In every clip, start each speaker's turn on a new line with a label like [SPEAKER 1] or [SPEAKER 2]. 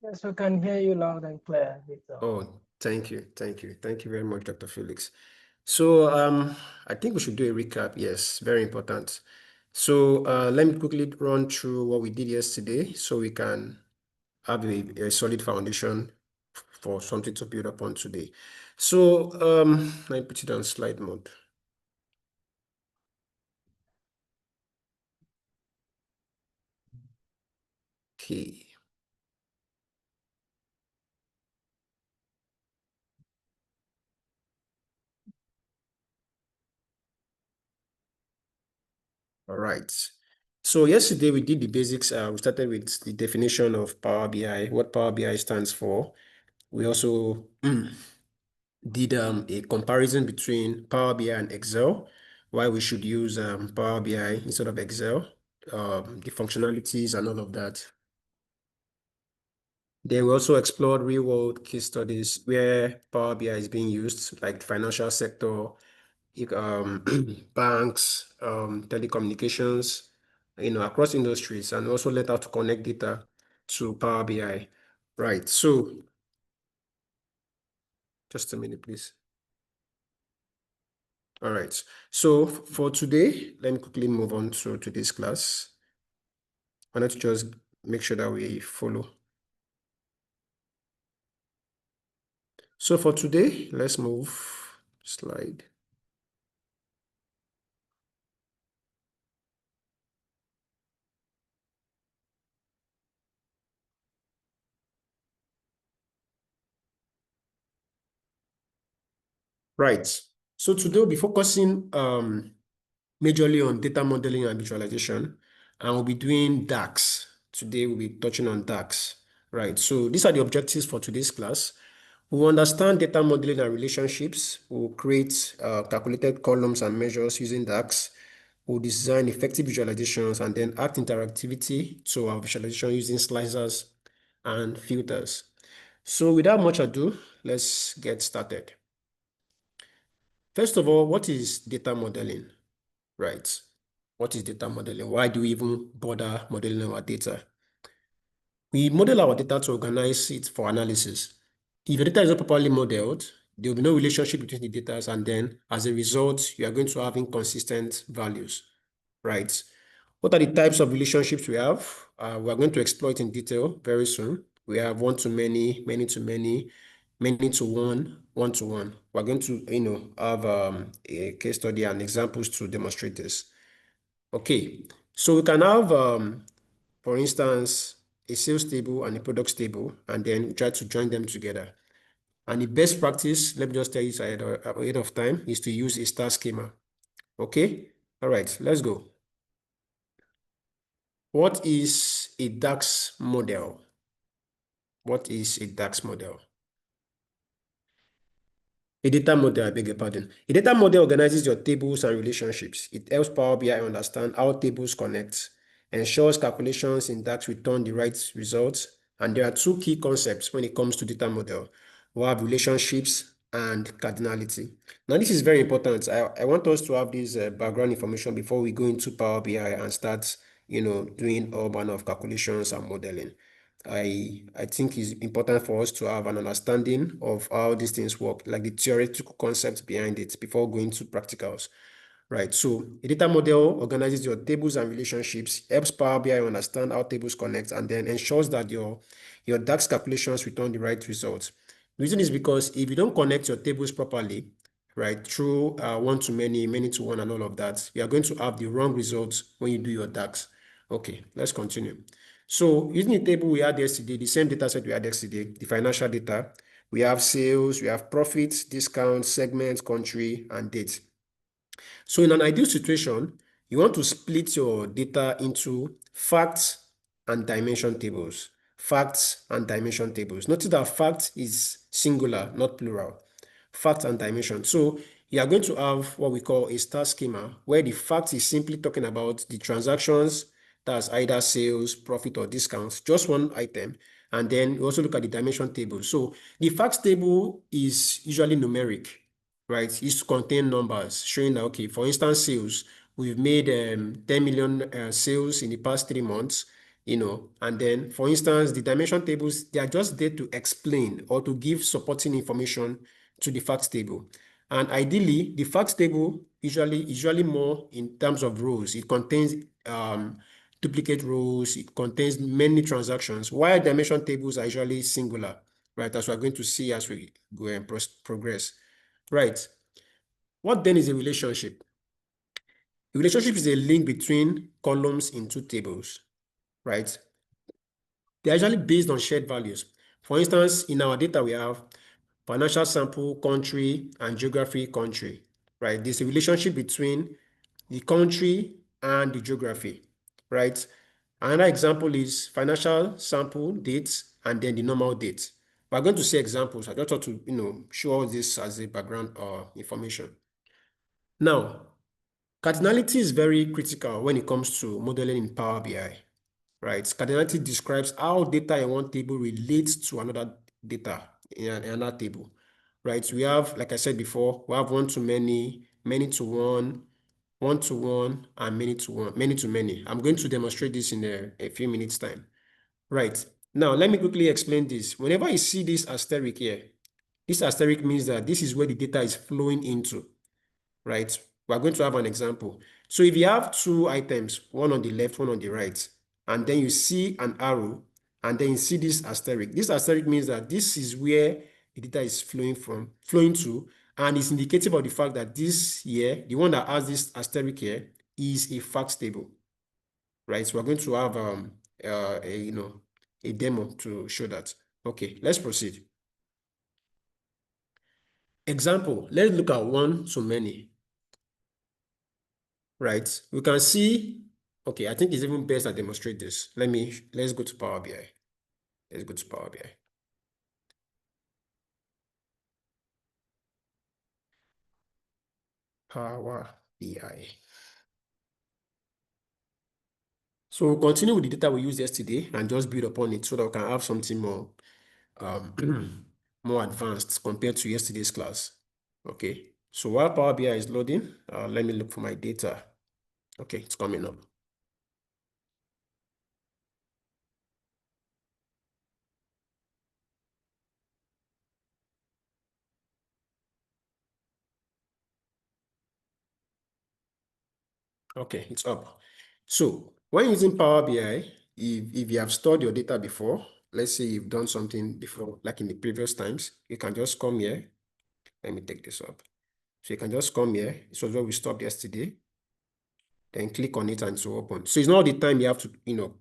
[SPEAKER 1] Yes, we can hear you loud and clear, Victor.
[SPEAKER 2] Oh, thank you. Thank you. Thank you very much, Dr. Felix. So I think we should do a recap. Yes, very important. So let me quickly run through what we did yesterday so we can have a solid foundation for something to build upon today. So let me put it on slide mode. Okay. All right. So yesterday we did the basics. We started with the definition of Power BI, what Power BI stands for. We also did a comparison between Power BI and Excel, why we should use Power BI instead of Excel, the functionalities and all of that. Then we also explored real-world case studies where Power BI is being used, like the financial sector, banks, telecommunications, across industries, and also learned how to connect data to Power BI. Right. So just a minute, please. All right. So for today, let me quickly move on to today's class. I want to just make sure that we follow. So for today, let's move slide. Right. So today we'll be focusing majorly on data modeling and visualization, and we'll be doing DAX. Today we'll be touching on DAX. Right. So these are the objectives for today's class. We'll understand data modeling and relationships. We'll create calculated columns and measures using DAX. We'll design effective visualizations and then add interactivity to our visualization using slicers and filters. So without much ado, let's get started. First of all, what is data modeling? Right. What is data modeling? Why do we even bother modeling our data? We model our data to organize it for analysis. If your data is not properly modeled, there will be no relationship between the data, and then as a result, you are going to have inconsistent values, right? What are the types of relationships we have? We are going to explore it in detail very soon. We have one-to-many, many-to-many, many-to-one, one-to-one. We're going to, have a case study and examples to demonstrate this. Okay, so we can have, for instance, a sales table and a products table, and then we try to join them together. And the best practice, let me just tell you ahead of time, is to use a star schema. Okay, all right, let's go. What is a DAX model? What is a DAX model? A data model, I beg your pardon. A data model organizes your tables and relationships. It helps Power BI understand how tables connect, ensures calculations in DAX return the right results, and there are two key concepts when it comes to data model. We have relationships and cardinality. Now, this is very important. I want us to have this background information before we go into Power BI and start, doing all manner of calculations and modeling. I think it's important for us to have an understanding of how these things work, like the theoretical concepts behind it before going to practicals. Right. So a data model organizes your tables and relationships, helps Power BI understand how tables connect, and then ensures that your DAX calculations return the right results. The reason is because if you don't connect your tables properly, right, through one-to-many, many-to-one, and all of that, you are going to have the wrong results when you do your DAX. Okay, let's continue. So using the table we had yesterday, the same data set we had yesterday, the financial data, we have sales, we have profits, discounts, segments, country, and date. So in an ideal situation, you want to split your data into facts and dimension tables. Facts and dimension tables. Notice that fact is singular, not plural. Fact and dimension. So you are going to have what we call a star schema, where the fact is simply talking about the transactions, that's either sales, profit, or discounts, just one item. And then you also look at the dimension table. So the facts table is usually numeric, right? It used to contain numbers showing that, okay, for instance, sales, we've made 10 million sales in the past 3 months. and then, for instance, the dimension tables, they are just there to explain or to give supporting information to the facts table. And ideally, the facts table usually more in terms of rows. It contains duplicate rows, it contains many transactions, while dimension tables are usually singular, right? As we're going to see as we go and progress. Right. What then is a relationship? A relationship is a link between columns in two tables, right? They're actually based on shared values. For instance, in our data, we have financial sample, country, and geography country, right? There's a relationship between the country and the geography, right? Another example is financial sample dates and then the normal date. We're going to see examples. I just want to, show all this as a background or information. Now, cardinality is very critical when it comes to modeling in Power BI, right? Cardinality describes how data in one table relates to another data in another table, right? We have, like I said before, we have one-to-many, many-to-one, one-to-one, and many-to-one, many-to-many. I'm going to demonstrate this in a few minutes' time. Right. Now, let me quickly explain this. Whenever you see this asterisk here, this asterisk means that this is where the data is flowing into, right? We're going to have an example. So if you have two items, one on the left, one on the right, and then you see an arrow, and then you see this asterisk means that this is where the data is flowing to, and it's indicative of the fact that this here, the one that has this asterisk here, is a facts table, right? So we're going to have a demo to show that. Okay, let's proceed. Example, let's look at one-to-many. Right? We can see, okay, I think it's even best I demonstrate this. Let's go to Power BI. Let's go to Power BI. Power BI. So we'll continue with the data we used yesterday and just build upon it so that we can have something more, more advanced compared to yesterday's class. Okay, so while Power BI is loading, let me look for my data. Okay, it's coming up. Okay, it's up. So when using Power BI, if you have stored your data before, let's say you've done something before, like in the previous times, you can just come here. Let me take this up. So you can just come here. This was where we stopped yesterday. Then click on it and it's open. So it's not all the time you have to,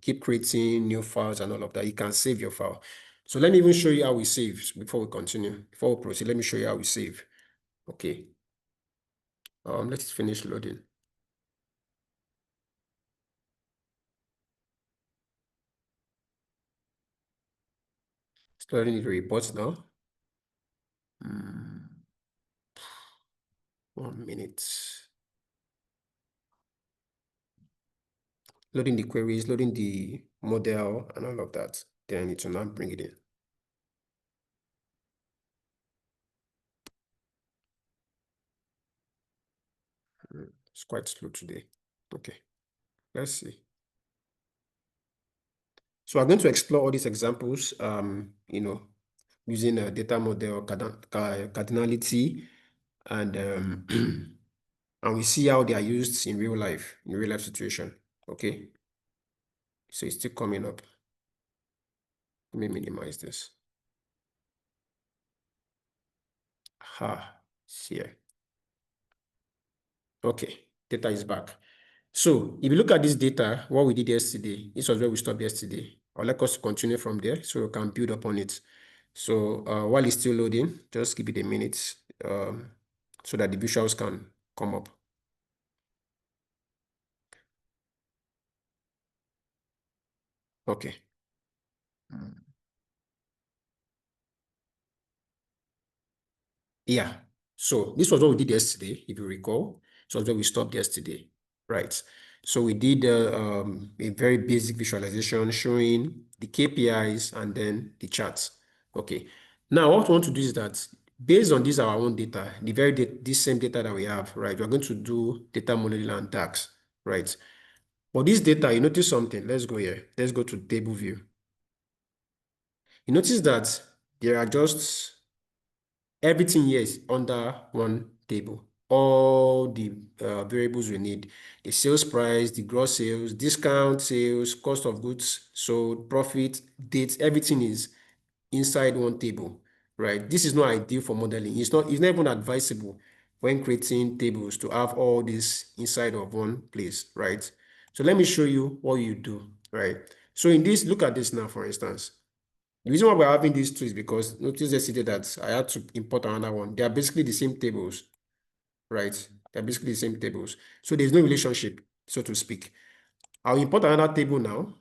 [SPEAKER 2] keep creating new files and all of that. You can save your file. So let me even show you how we save before we continue. Before we proceed, let me show you how we save. Okay. Let's finish loading. It's loading the reports now. 1 minute. Loading the queries, loading the model, and all of that. Then it will now bring it in. It's quite slow today. Okay, let's see. So we're going to explore all these examples, using a data model, cardinality, and and we see how they are used in real life situation. Okay, so it's still coming up. Let me minimize this. Here. Okay, data is back. So if you look at this data, what we did yesterday, this was where we stopped yesterday. I'd like us to continue from there so we can build upon it. So while it's still loading, just give it a minute so that the visuals can come up. Okay. Yeah. So this was what we did yesterday, if you recall. This was where we stopped yesterday, right? So we did a very basic visualization showing the KPIs and then the charts. Okay. Now, what we want to do is that based on this our own data, this same data that we have, right? We're going to do data modeling and DAX, right? For this data, you notice something. Let's go here. Let's go to table view. You notice that there are just everything here is under one table. All the variables we need, the sales price, the gross sales, discount sales, cost of goods sold, profit, dates, everything is inside one table, right? This is not ideal for modeling. It's not even advisable when creating tables to have all this inside of one place, right? So let me show you what you do, right? So in this, look at this now, for instance. The reason why we're having these two is because notice yesterday that I had to import another one. They are basically the same tables, right? They're basically the same tables. So there's no relationship, so to speak. I'll import another table now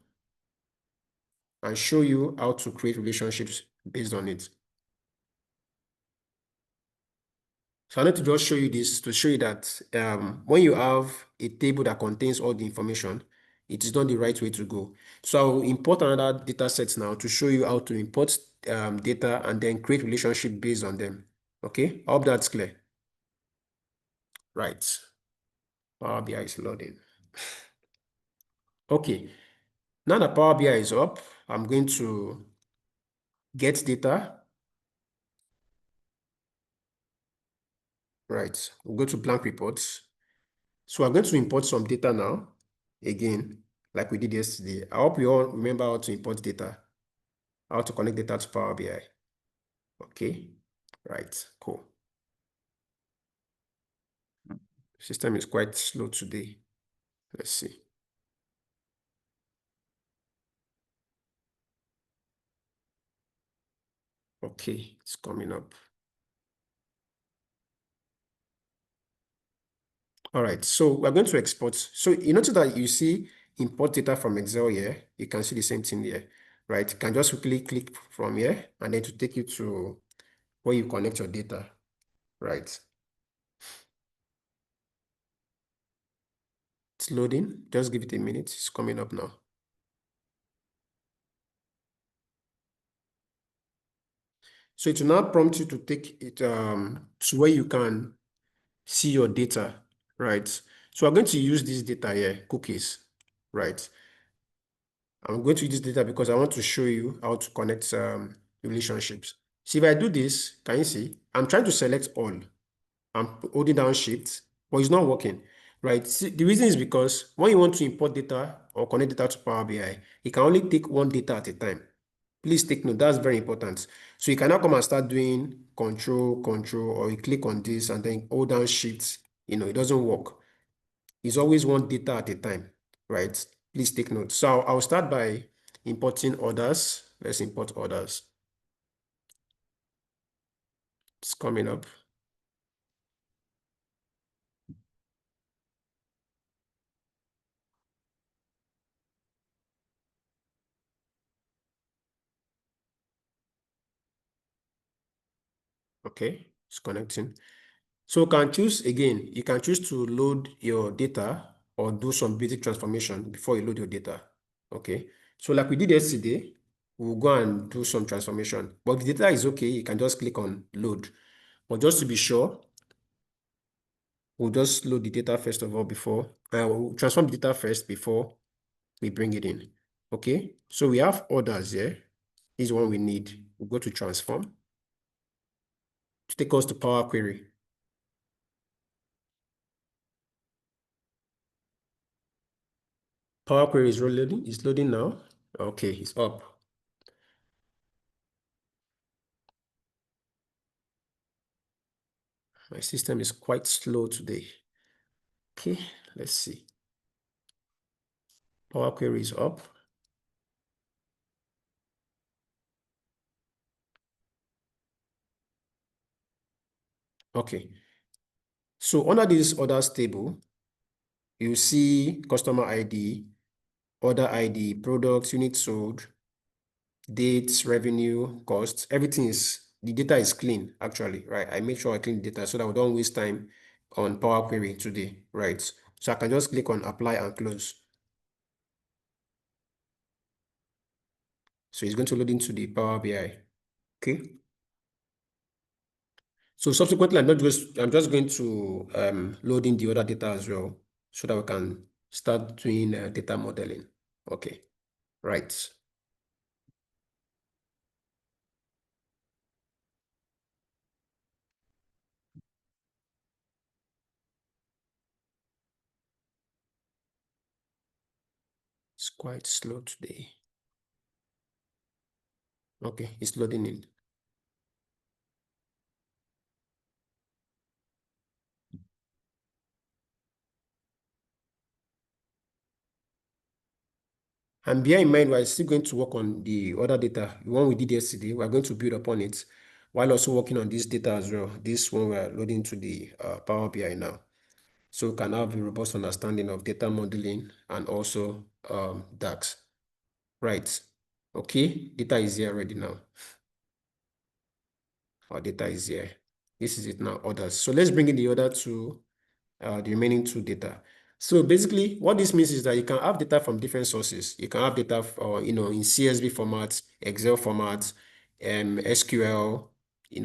[SPEAKER 2] and show you how to create relationships based on it. So I need to just show you this to show you that when you have a table that contains all the information, it is not the right way to go. So I'll import another data set now to show you how to import data and then create relationship based on them. Okay, I hope that's clear. Right. Power BI is loading. Okay, now that Power BI is up, I'm going to get data. Right, we'll go to blank reports. So I'm going to import some data now, again, like we did yesterday. I hope you all remember how to import data, how to connect data to Power BI. Okay, right, cool. System is quite slow today. Let's see. Okay, it's coming up. All right, so we're going to export. So you notice that you see import data from Excel here. You can see the same thing here, right? You can just quickly click from here and then to take you to where you connect your data, right? It's loading. Just give it a minute. It's coming up now. So it will now prompt you to take it to where you can see your data, right? So I'm going to use this data here, cookies, right? I'm going to use this data because I want to show you how to connect relationships. See, if I do this, can you see? I'm trying to select all. I'm holding down Shift, but it's not working, right? See, the reason is because when you want to import data or connect data to Power BI, you can only take one data at a time. Please take note, that's very important. So you cannot come and start doing control, or you click on this and then hold down Shift. It doesn't work. It's always one data at a time, right? Please take note. So I'll start by importing orders. Let's import orders. It's coming up. Okay, it's connecting. So you can choose again, you can choose to load your data or do some basic transformation before you load your data. Okay, so like we did yesterday, we'll go and do some transformation. But if the data is okay, you can just click on load. But just to be sure, we'll just load the data first of all before, we'll transform the data first before we bring it in. Okay, so we have orders here. This is one we need. We'll go to transform to take us to Power Query. Power Query is loading. It's loading now. Okay, it's up. My system is quite slow today. Okay, let's see. Power Query is up. Okay, so under this orders table, you see customer ID, order ID, products, units sold, dates, revenue, costs. Everything the data is clean, actually, right? I make sure I clean the data so that we don't waste time on Power Query today, right? So I can just click on apply and close. So it's going to load into the Power BI. Okay. So subsequently, I'm just going to load in the other data as well so that we can start doing data modeling. Okay, right. It's quite slow today. Okay, it's loading in. And bear in mind, we're still going to work on the other data. The one we did yesterday, we're going to build upon it while also working on this data as well. This one we're loading to the Power BI now. So we can have a robust understanding of data modeling and also DAX. Right. Okay, data is here already now. Our data is here. This is it now, orders. So let's bring in the other two, the remaining two data. So basically, what this means is that you can have data from different sources. You can have data, in CSV formats, Excel formats, SQL,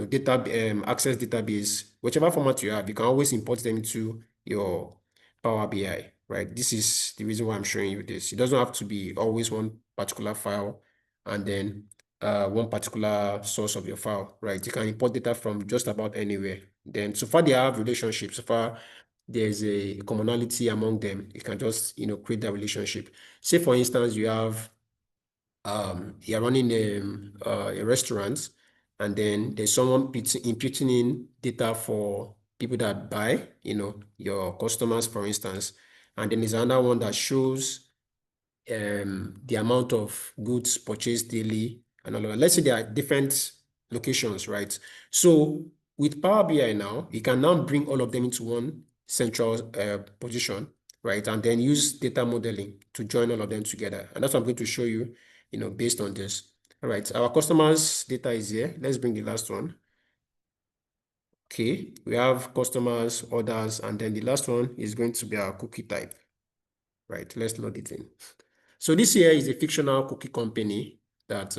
[SPEAKER 2] data, Access database, whichever format you have, you can always import them into your Power BI, right? This is the reason why I'm showing you this. It doesn't have to be always one particular file and then one particular source of your file, right? You can import data from just about anywhere. Then so far they have relationships. So far there's a commonality among them. You can just create that relationship. Say for instance you have you're running a restaurant, and then there's someone imputing in data for people that buy, your customers, for instance, and then there's another one that shows the amount of goods purchased daily and all of that. Let's say there are different locations, right? So with Power BI now, you can now bring all of them into one central position, right? And then use data modeling to join all of them together. And that's what I'm going to show you, based on this. All right, our customers data is here. Let's bring the last one. Okay, we have customers, orders, and then the last one is going to be our cookie type, right? Let's load it in. So this here is a fictional cookie company that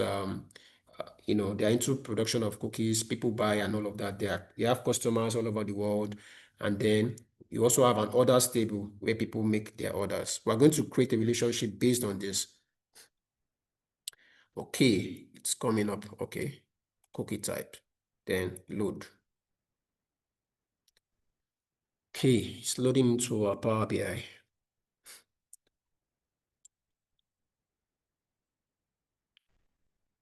[SPEAKER 2] they're into production of cookies, people buy and all of that. They have customers all over the world, and then you also have an orders table where people make their orders. We're going to create a relationship based on this. Okay, it's coming up. Okay, cookie type, then load. Okay, it's loading into our Power BI.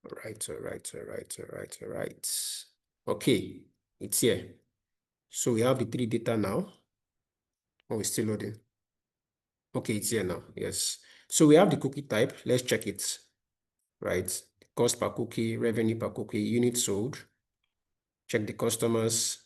[SPEAKER 2] All right, all right, all right, all right, all right. Okay, it's here. So we have the three data now. Oh, it's still loading. Okay, it's here now. Yes. So we have the cookie type. Let's check it. Right. Cost per cookie, revenue per cookie, units sold. Check the customers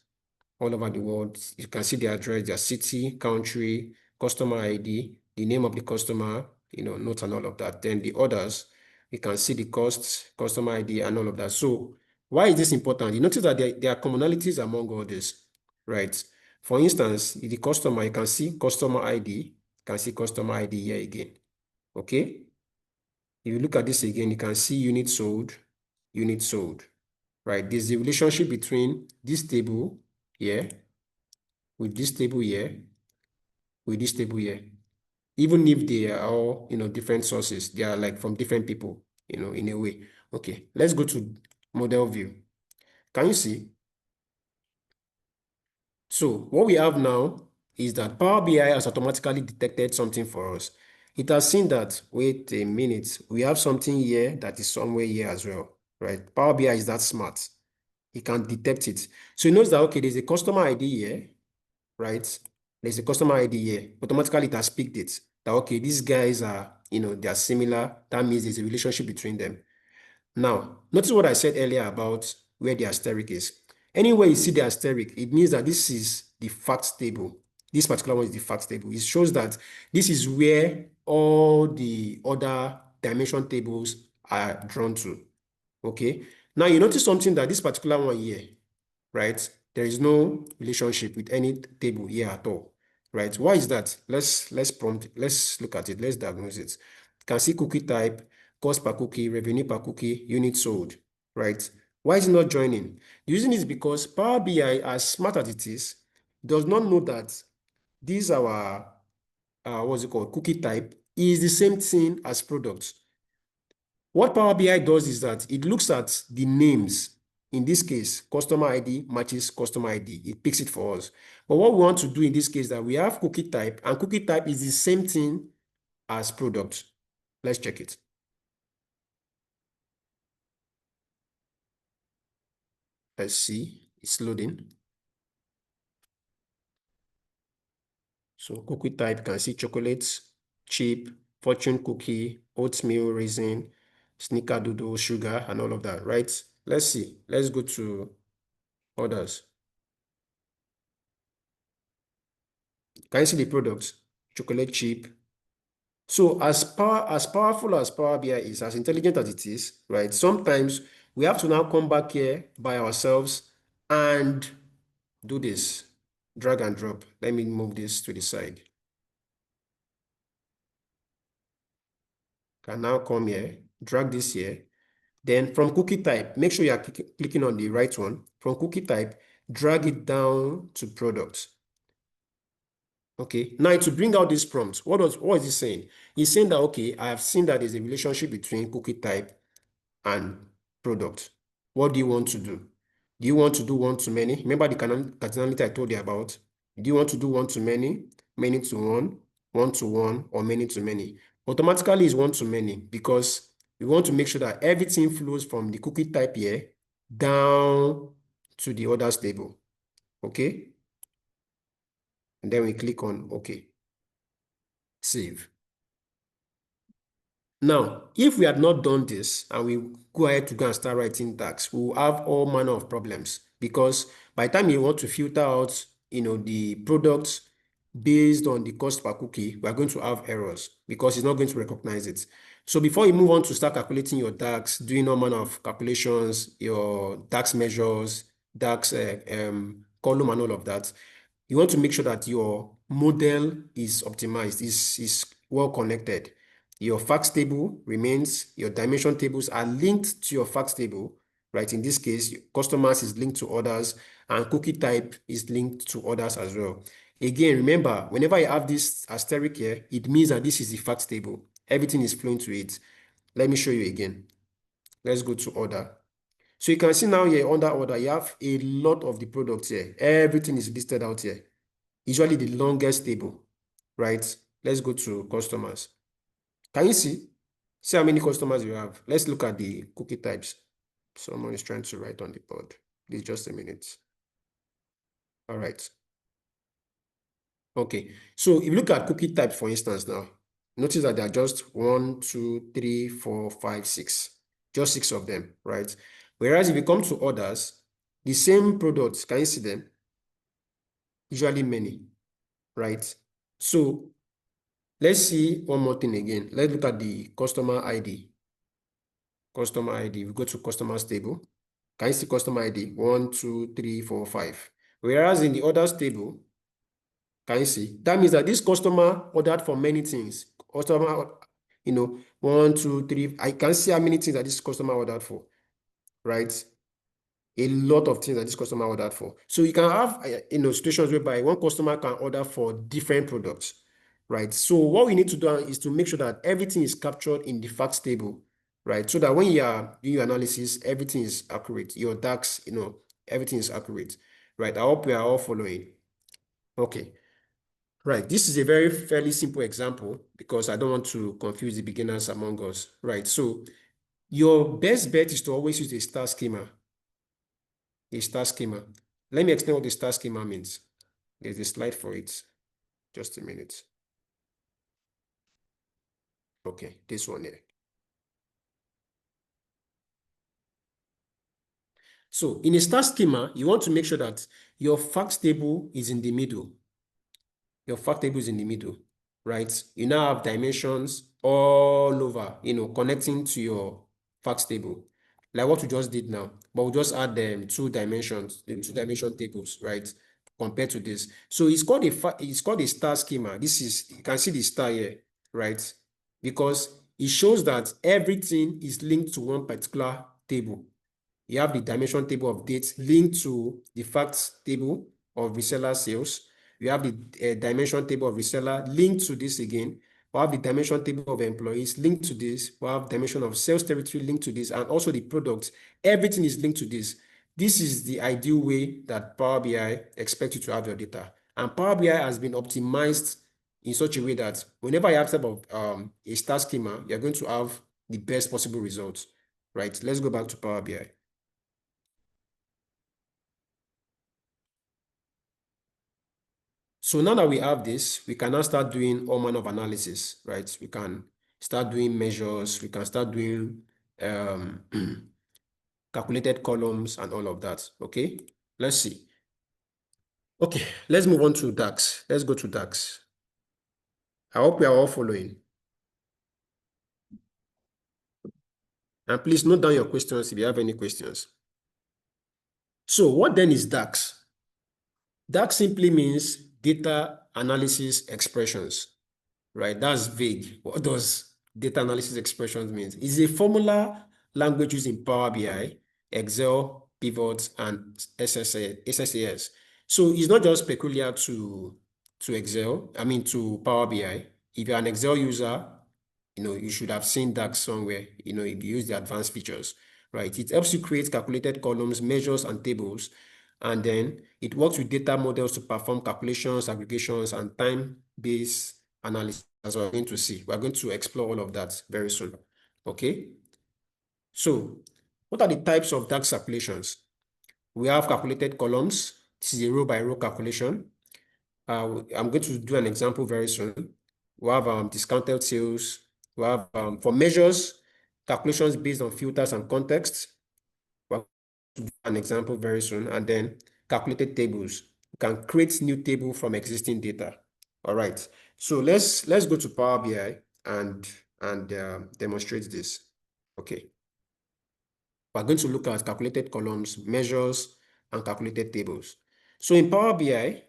[SPEAKER 2] all over the world. You can see the address, their city, country, customer ID, the name of the customer, note and all of that. Then the orders, you can see the costs, customer ID, and all of that. So why is this important? You notice that there are commonalities among all this, right? For instance, the customer, you can see customer ID, you can see customer ID here again. Okay? If you look at this again, you can see unit sold, right? There's a relationship between this table here with this table here, with this table here. Even if they are all, different sources, they are like from different people, in a way. Okay, let's go to model view. Can you see? So what we have now is that Power BI has automatically detected something for us. It has seen that, wait a minute, we have something here that is somewhere here as well, right? Power BI is that smart. It can detect it. So it knows that, okay, there's a customer ID here, right? There's a customer ID here. Automatically, it has picked it. That, okay, these guys are, they are similar. That means there's a relationship between them. Now, notice what I said earlier about where the asterisk is. Anywhere you see the asterisk, it means that this is the facts table. This particular one is the facts table. It shows that this is where all the other dimension tables are drawn to. Okay. Now you notice something, that this particular one here, right? There is no relationship with any table here at all, right? Why is that? Let's look at it. Let's diagnose it. You can see cookie type, cost per cookie, revenue per cookie, unit sold, right? Why is it not joining? The reason is because Power BI, as smart as it is, does not know that these are our what's it called, cookie type is the same thing as product. What Power BI does is that it looks at the names. In this case, customer ID matches customer ID. It picks it for us. But what we want to do in this case is that we have cookie type, and cookie type is the same thing as product. Let's check it. Let's see. It's loading. So cookie type, can see chocolates, chip, fortune cookie, oatmeal, raisin, snickerdoodle, sugar, and all of that, right? Let's see. Let's go to others. Can you see the products? Chocolate chip. So as powerful as Power BI is, as intelligent as it is, right? Sometimes we have to now come back here by ourselves and do this. Drag and drop. Let me move this to the side. Can now come here, drag this here. Then from cookie type, make sure you are clicking on the right one. From cookie type, drag it down to products. Okay, now to bring out this prompt, what is it saying? It's saying that, okay, I have seen that there's a relationship between cookie type and product. What do you want to do? Do you want to do one-to-many? Remember the cardinality I told you about? Do you want to do one-to-many, many-to-one, one-to-one, or many-to-many? Automatically is one-to-many because we want to make sure that everything flows from the cookie type here down to the others table. Okay? And then we click on OK. Save. Now, if we had not done this and we go ahead to go and start writing DAX, we will have all manner of problems because by the time you want to filter out, the products based on the cost per cookie, we are going to have errors because it's not going to recognize it. So before you move on to start calculating your DAX, doing all manner of calculations, your DAX measures, DAX column and all of that, you want to make sure that your model is optimized, is well connected. Your facts table remains, your dimension tables are linked to your facts table, right? In this case, customers is linked to others and cookie type is linked to others as well. Again, remember, whenever you have this asterisk here, it means that this is the facts table. Everything is flowing to it. Let me show you again. Let's go to order. So you can see now here under order, you have a lot of the products here. Everything is listed out here. Usually the longest table, right? Let's go to customers. Can you see? See how many customers you have. Let's look at the cookie types. Someone is trying to write on the board. Please, just a minute. All right. Okay. So if you look at cookie types, for instance, now, notice that there are just 1, 2, 3, 4, 5, 6. Just 6 of them, right? Whereas if you come to others, the same products, can you see them? Usually many, right? So let's see one more thing again. Let's look at the customer ID. Customer ID, we go to customers table. Can you see customer ID? 1, 2, 3, 4, 5. Whereas in the others table, can you see? That means that this customer ordered for many things. Customer, 1, 2, 3. I can see how many things that this customer ordered for, right? A lot of things that this customer ordered for. So you can have, situations whereby one customer can order for different products, right? So what we need to do is to make sure that everything is captured in the facts table, right? So that when you are doing your analysis, everything is accurate. Your DAX, everything is accurate, right? I hope we are all following. Okay, right. This is a very fairly simple example because I don't want to confuse the beginners among us, right? So your best bet is to always use a star schema. A star schema. Let me explain what the star schema means. There's a slide for it. Just a minute. Okay, this one here. So in a star schema, you want to make sure that your facts table is in the middle. Your fact table is in the middle, right? You now have dimensions all over, connecting to your facts table, like what we just did now. But we just add them 2 dimensions, the 2-dimension tables, right? Compared to this. So it's called a star schema. This is, you can see the star here, right? Because it shows that everything is linked to one particular table. You have the dimension table of dates linked to the facts table of reseller sales. We have the dimension table of reseller linked to this again. We have the dimension table of employees linked to this. We have dimension of sales territory linked to this, and also the products. Everything is linked to this. This is the ideal way that Power BI expects you to have your data. And Power BI has been optimized in such a way that whenever you have type of a star schema, you're going to have the best possible results, right? Let's go back to Power BI. So now that we have this, we can now start doing all manner of analysis, right? We can start doing measures, we can start doing calculated columns and all of that, okay? Let's see. Okay, let's move on to DAX. Let's go to DAX. I hope we are all following. And please note down your questions if you have any questions. So what then is DAX? DAX simply means data analysis expressions, right? That's vague. What does data analysis expressions mean? It's a formula language used in Power BI, Excel, pivots, and SSAS. So it's not just peculiar to Excel, to Power BI. If you're an Excel user, you should have seen DAX somewhere, if you use the advanced features, right? It helps you create calculated columns, measures, and tables. And then it works with data models to perform calculations, aggregations, and time-based analysis, as we're going to see. We're going to explore all of that very soon. Okay? So, what are the types of DAX calculations? We have calculated columns. This is a row-by-row calculation. I'm going to do an example very soon. We have discounted sales. We have, for measures, calculations based on filters and contexts. We're to do an example very soon, and then calculated tables. You can create new table from existing data. All right. So let's go to Power BI and demonstrate this. Okay. We're going to look at calculated columns, measures, and calculated tables. So in Power BI,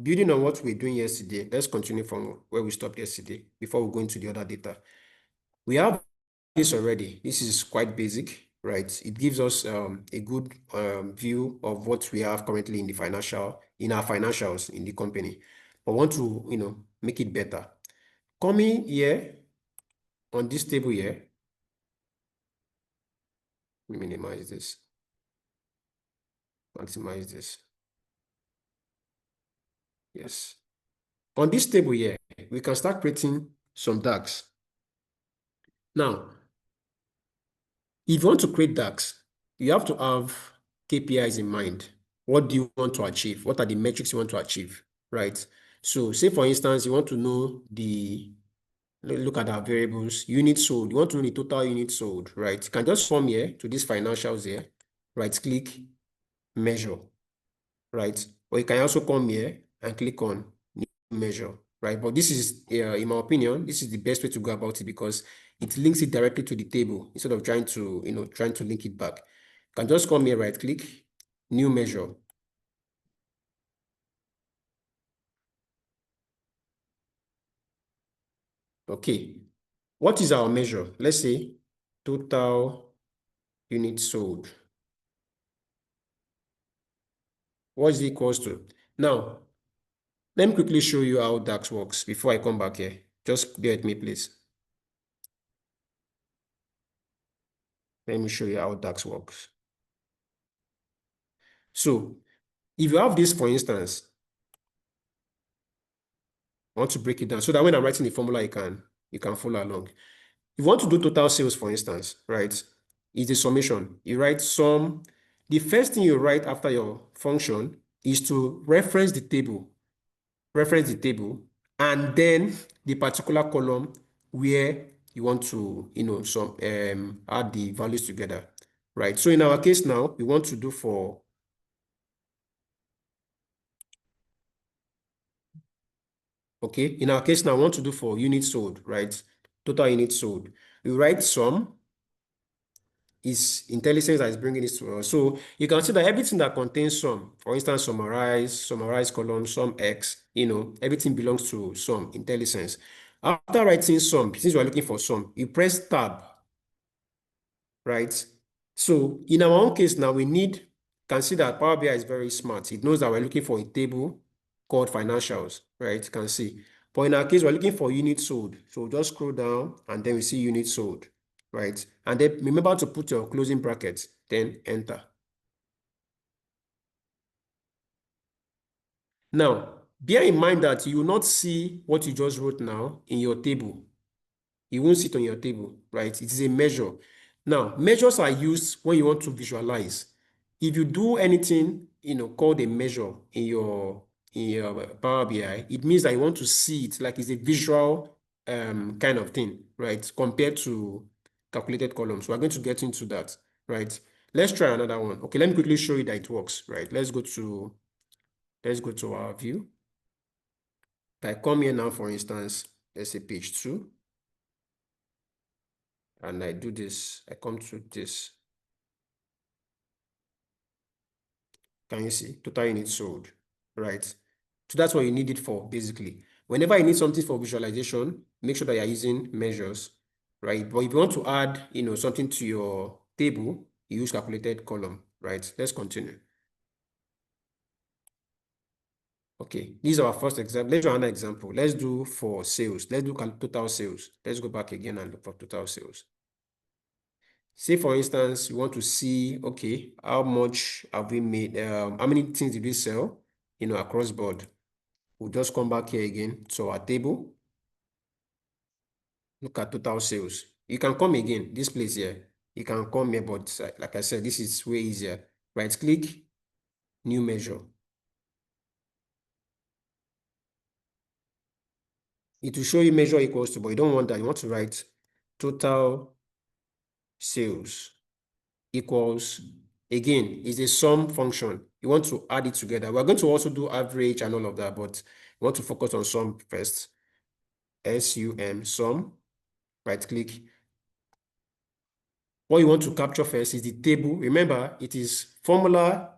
[SPEAKER 2] building on what we were doing yesterday, let's continue from where we stopped yesterday before we go into the other data. We have this already. This is quite basic, right? It gives us a good view of what we have currently in our financials in the company. But want to, make it better. Coming here on this table here, let me minimize this, maximize this. Yes. On this table here, we can start creating some DAX. Now, if you want to create DAX, you have to have KPIs in mind. What do you want to achieve? What are the metrics you want to achieve, right? So say, for instance, you want to know look at our variables, units sold. You want to know the total units sold, right? You can just come here to these financials here, right? Click measure, right? Or you can also come here and click on measure, right? But this is, in my opinion, this is the best way to go about it because it links it directly to the table instead of trying to link it back. You can just come here, right click, new measure. Okay, what is our measure? Let's say total units sold. What is it equals to? Now, let me quickly show you how DAX works before I come back here. Just bear with me, please. Let me show you how DAX works. So, if you have this, for instance, I want to break it down so that when I'm writing the formula, you can follow along. If you want to do total sales, for instance, right, it's a summation. You write sum. The first thing you write after your function is to reference the table, and then the particular column where you want to, add the values together, right? So in our case now, we want to do for okay, in our case now, I want to do for units sold, right? Total units sold. We write sum is IntelliSense that is bringing this to us. So you can see that everything that contains sum, for instance, summarize column, sum X, everything belongs to sum, IntelliSense. After writing sum, since we're looking for sum, you press tab, right? So in our own case now, we can see that Power BI is very smart. It knows that we're looking for a table called financials, right? You can see. But in our case, we're looking for units sold. So we'll just scroll down and then we see units sold, right? And then remember to put your closing brackets, then enter. Now, bear in mind that you will not see what you just wrote now in your table. You won't see it on your table, right? It is a measure. Now, measures are used when you want to visualize. If you do anything, called a measure in your Power BI, it means that you want to see it like it's a visual kind of thing, right? Compared to calculated columns. We're going to get into that, right? Let's try another one. Okay, let me quickly show you that it works, right? Let's go to our view. If I come here now, for instance, let's say page 2. And I do this, I come to this. Can you see? Total units sold, right? So that's what you need it for, basically. Whenever you need something for visualization, make sure that you're using measures, right? But if you want to add, something to your table, you use calculated column, right? Let's continue. Okay, this is our first example. Let's do another example. Let's do for sales. Let's do total sales. Let's go back again and look for total sales. Say, for instance, you want to see, okay, how much have we made, how many things did we sell, across board. We'll just come back here again to our table. Look at total sales. You can come again, this place here. You can come here, but like I said, this is way easier. Right click, new measure. It will show you measure equals to, but you don't want that. You want to write total sales equals, again, is a sum function. You want to add it together. We're going to also do average and all of that, but we want to focus on sum first. SUM, sum, right click. What you want to capture first is the table. Remember, it is formula,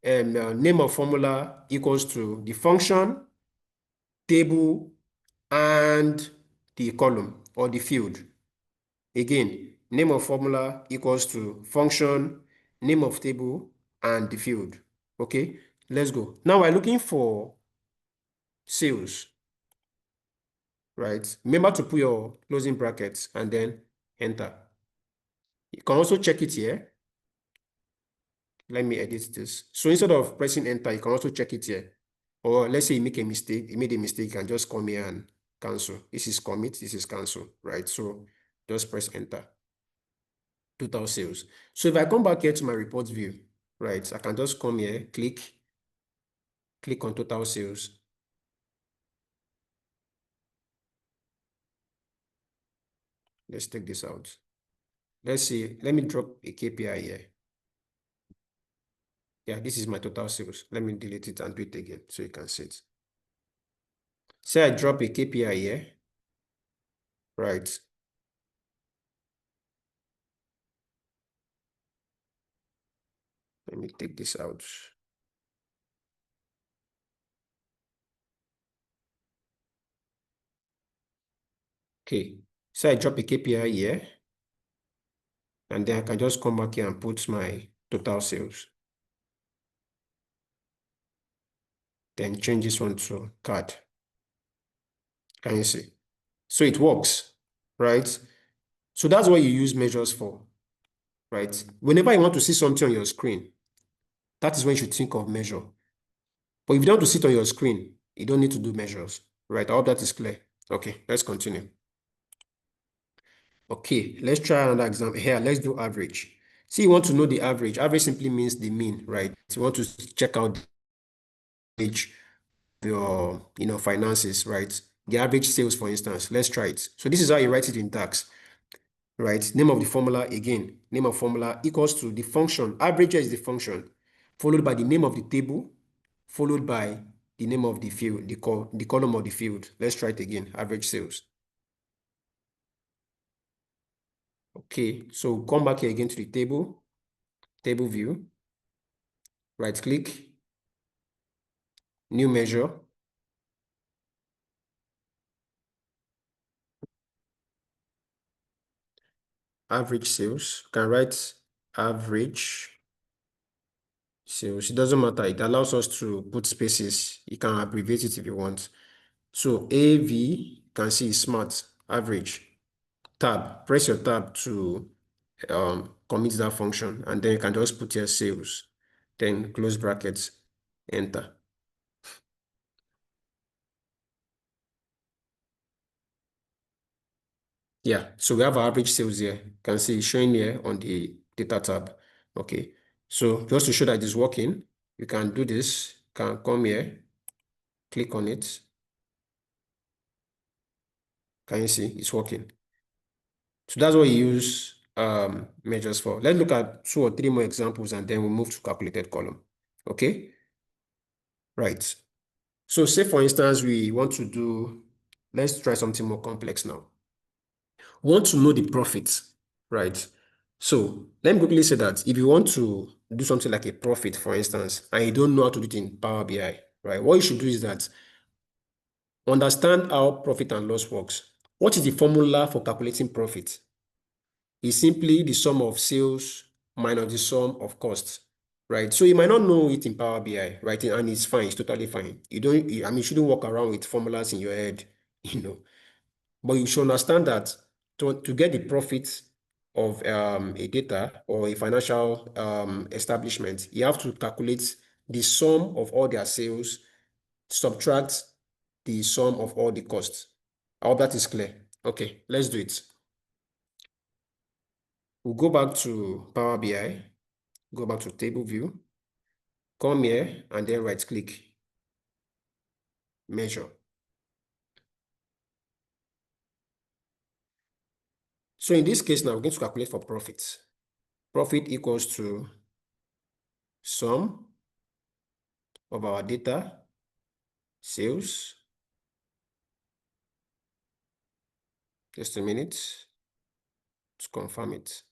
[SPEAKER 2] and name of formula equals to the function, table, and the column or the field. Again, name of formula equals to function, name of table, and the field. Okay, let's go. Now we're looking for sales, right? Remember to put your closing brackets and then enter. You can also check it here. Let me edit this. So instead of pressing enter, you can also check it here. Or let's say you make a mistake, you made a mistake, you can just come here and cancel. This is commit, this is cancel, right? So just press enter. Total sales. So if I come back here to my report view, right, I can just come here, click on total sales. Let's take this out. Let's see, let me drop a KPI here. Yeah, this is my total sales. Let me delete it and do it again so you can see it. Say I drop a KPI here, right? Let me take this out. Okay, so I drop a KPI here, and then I can just come back here and put my total sales. Then change this one to card. Can you see? So it works, right? So that's what you use measures for, right? Whenever you want to see something on your screen, that is when you should think of measure. But if you don't want to see it on your screen, you don't need to do measures, right? I hope that is clear. Okay, let's continue. Okay, let's try another example here. Let's do average. See, you want to know the average. Average simply means the mean, right? You want to check out the average of your, finances, right? The average sales, for instance. Let's try it. So this is how you write it in tax, right? Name of the formula again. Name of formula equals to the function. Average is the function, followed by the name of the table, followed by the name of the field, the column of the field. Let's try it again. Average sales. Okay, so come back here again to the table view, right click, new measure, average sales. You can write average So it doesn't matter. It allows us to put spaces. You can abbreviate it if you want. So AV, you can see is smart, average. Tab, press your tab to commit that function, and then you can just put your sales, then close brackets, enter. Yeah, so we have our average sales here. You can see it's showing here on the data tab. Okay, so just to show that it's working, you can do this. You can come here, click on it. Can you see it's working? So that's what you use measures for. Let's look at 2 or 3 more examples and then we'll move to calculated column. Okay, right. So say for instance, we want to do, let's try something more complex now. We want to know the profit, right? So let me quickly say that if you want to do something like a profit, for instance, and you don't know how to do it in Power BI, right? What you should do is that understand how profit and loss works. What is the formula for calculating profit? It's simply the sum of sales minus the sum of costs, right? So you might not know it in Power BI, right? And it's fine, it's totally fine. You don't, I mean, you shouldn't walk around with formulas in your head, you know. But you should understand that to get the profit of a data or a financial establishment, you have to calculate the sum of all their sales, subtract the sum of all the costs. I hope that is clear. Okay, let's do it. We'll go back to Power BI, go back to table view, come here and then right click, measure. So in this case now, we're going to calculate for profit. Profit equals to sum of our data, sales, just a minute to confirm it.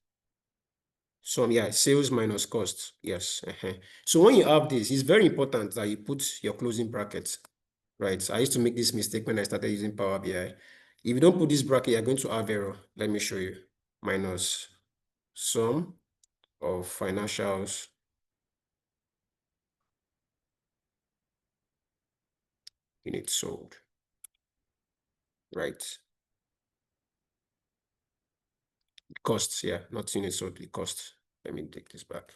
[SPEAKER 2] Sum, yeah, sales minus cost, yes. So when you have this, it's very important that you put your closing brackets, right? I used to make this mistake when I started using Power BI. If you don't put this bracket, you're going to have error. Let me show you. Minus sum of financials units sold, right? Costs, yeah, not units sold, the cost. Let me take this back.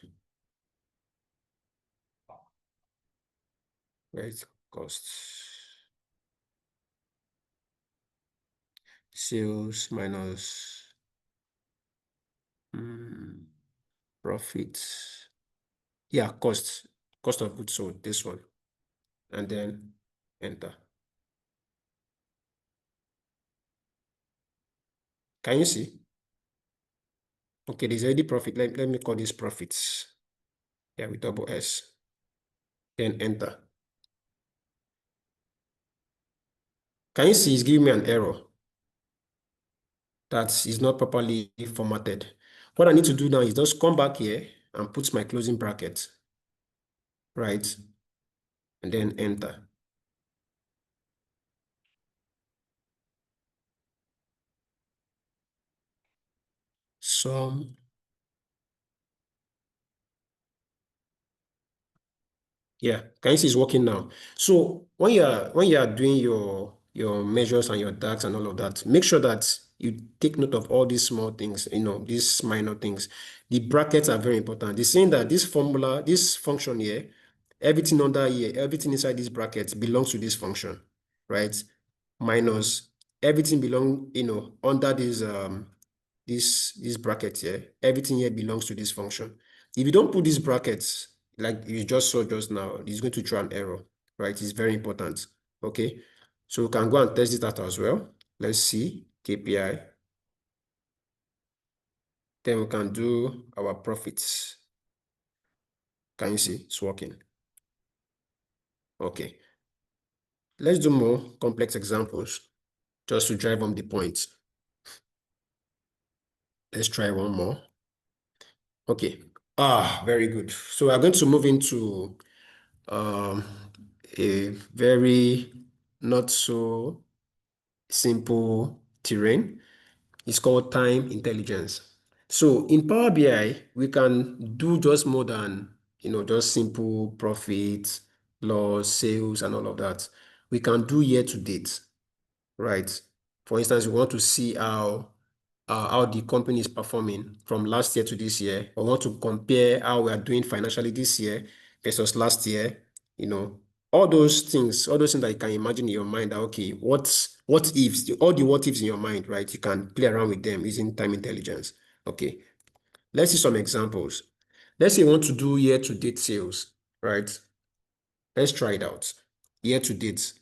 [SPEAKER 2] Right, costs. Sales minus profit. Yeah, cost of goods sold, this one. And then enter. Can you see? Okay, there's already profit. Let me call this profits. Yeah, with double S. Then enter. Can you see it's giving me an error that is not properly formatted? What I need to do now is just come back here and put my closing bracket, right? And then enter. Sum. Yeah, can you see it's working now? So when you are doing your measures and your DAX and all of that, make sure that you take note of all these small things, these minor things. The brackets are very important. They're saying that this formula, this function here, everything under here, everything inside this bracket belongs to this function, right? Minus everything belong, under this bracket here, everything here belongs to this function. If you don't put these brackets, like you just saw just now, it's going to throw an error, right? It's very important. Okay, so we can go and test it out as well. Let's see KPI. Then we can do our profits. Can you see it's working? Okay, let's do more complex examples just to drive home the point. Let's try one more. Okay, very good. So we are going to move into a very not so simple terrain. It's called time intelligence. So in Power BI, we can do just more than just simple profit, loss, sales, and all of that. We can do year to date, right? For instance, we want to see how the company is performing from last year to this year, or want to compare how we are doing financially this year versus last year, you know, all those things that you can imagine in your mind that, okay, what ifs, all the what ifs in your mind, right? You can play around with them using time intelligence. Okay, let's see some examples. Let's say you want to do year to date sales, right? Let's try it out. Year to date,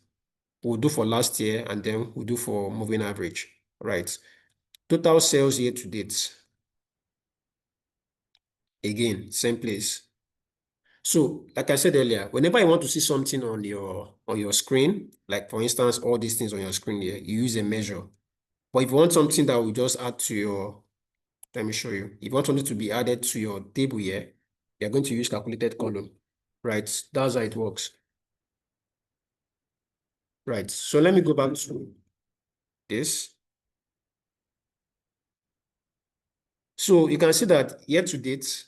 [SPEAKER 2] we'll do for last year and then we'll do for moving average, right? Total sales year to date. Again, same place. So, like I said earlier, whenever you want to see something on your screen, like for instance, all these things on your screen here, you use a measure. But if you want something that will just add to your, let me show you. If you want something to be added to your table here, you're going to use calculated column, right? That's how it works. Right. So let me go back to this. So you can see that year to date,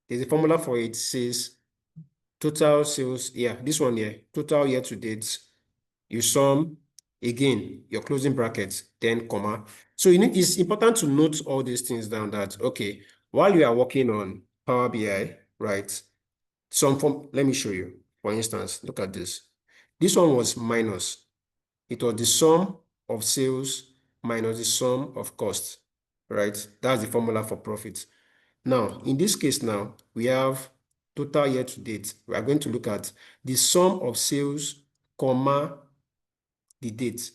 [SPEAKER 2] there's a formula for it. It says total sales, yeah, this one here, total year to date, you sum again your closing brackets, then comma. So it's important to note all these things down that, okay, while you are working on Power BI, right, let me show you. For instance, look at this. This one was minus. It was the sum of sales minus the sum of costs, right? That's the formula for profit. Now, in this case now, we have total year to date. We are going to look at the sum of sales, comma, the date.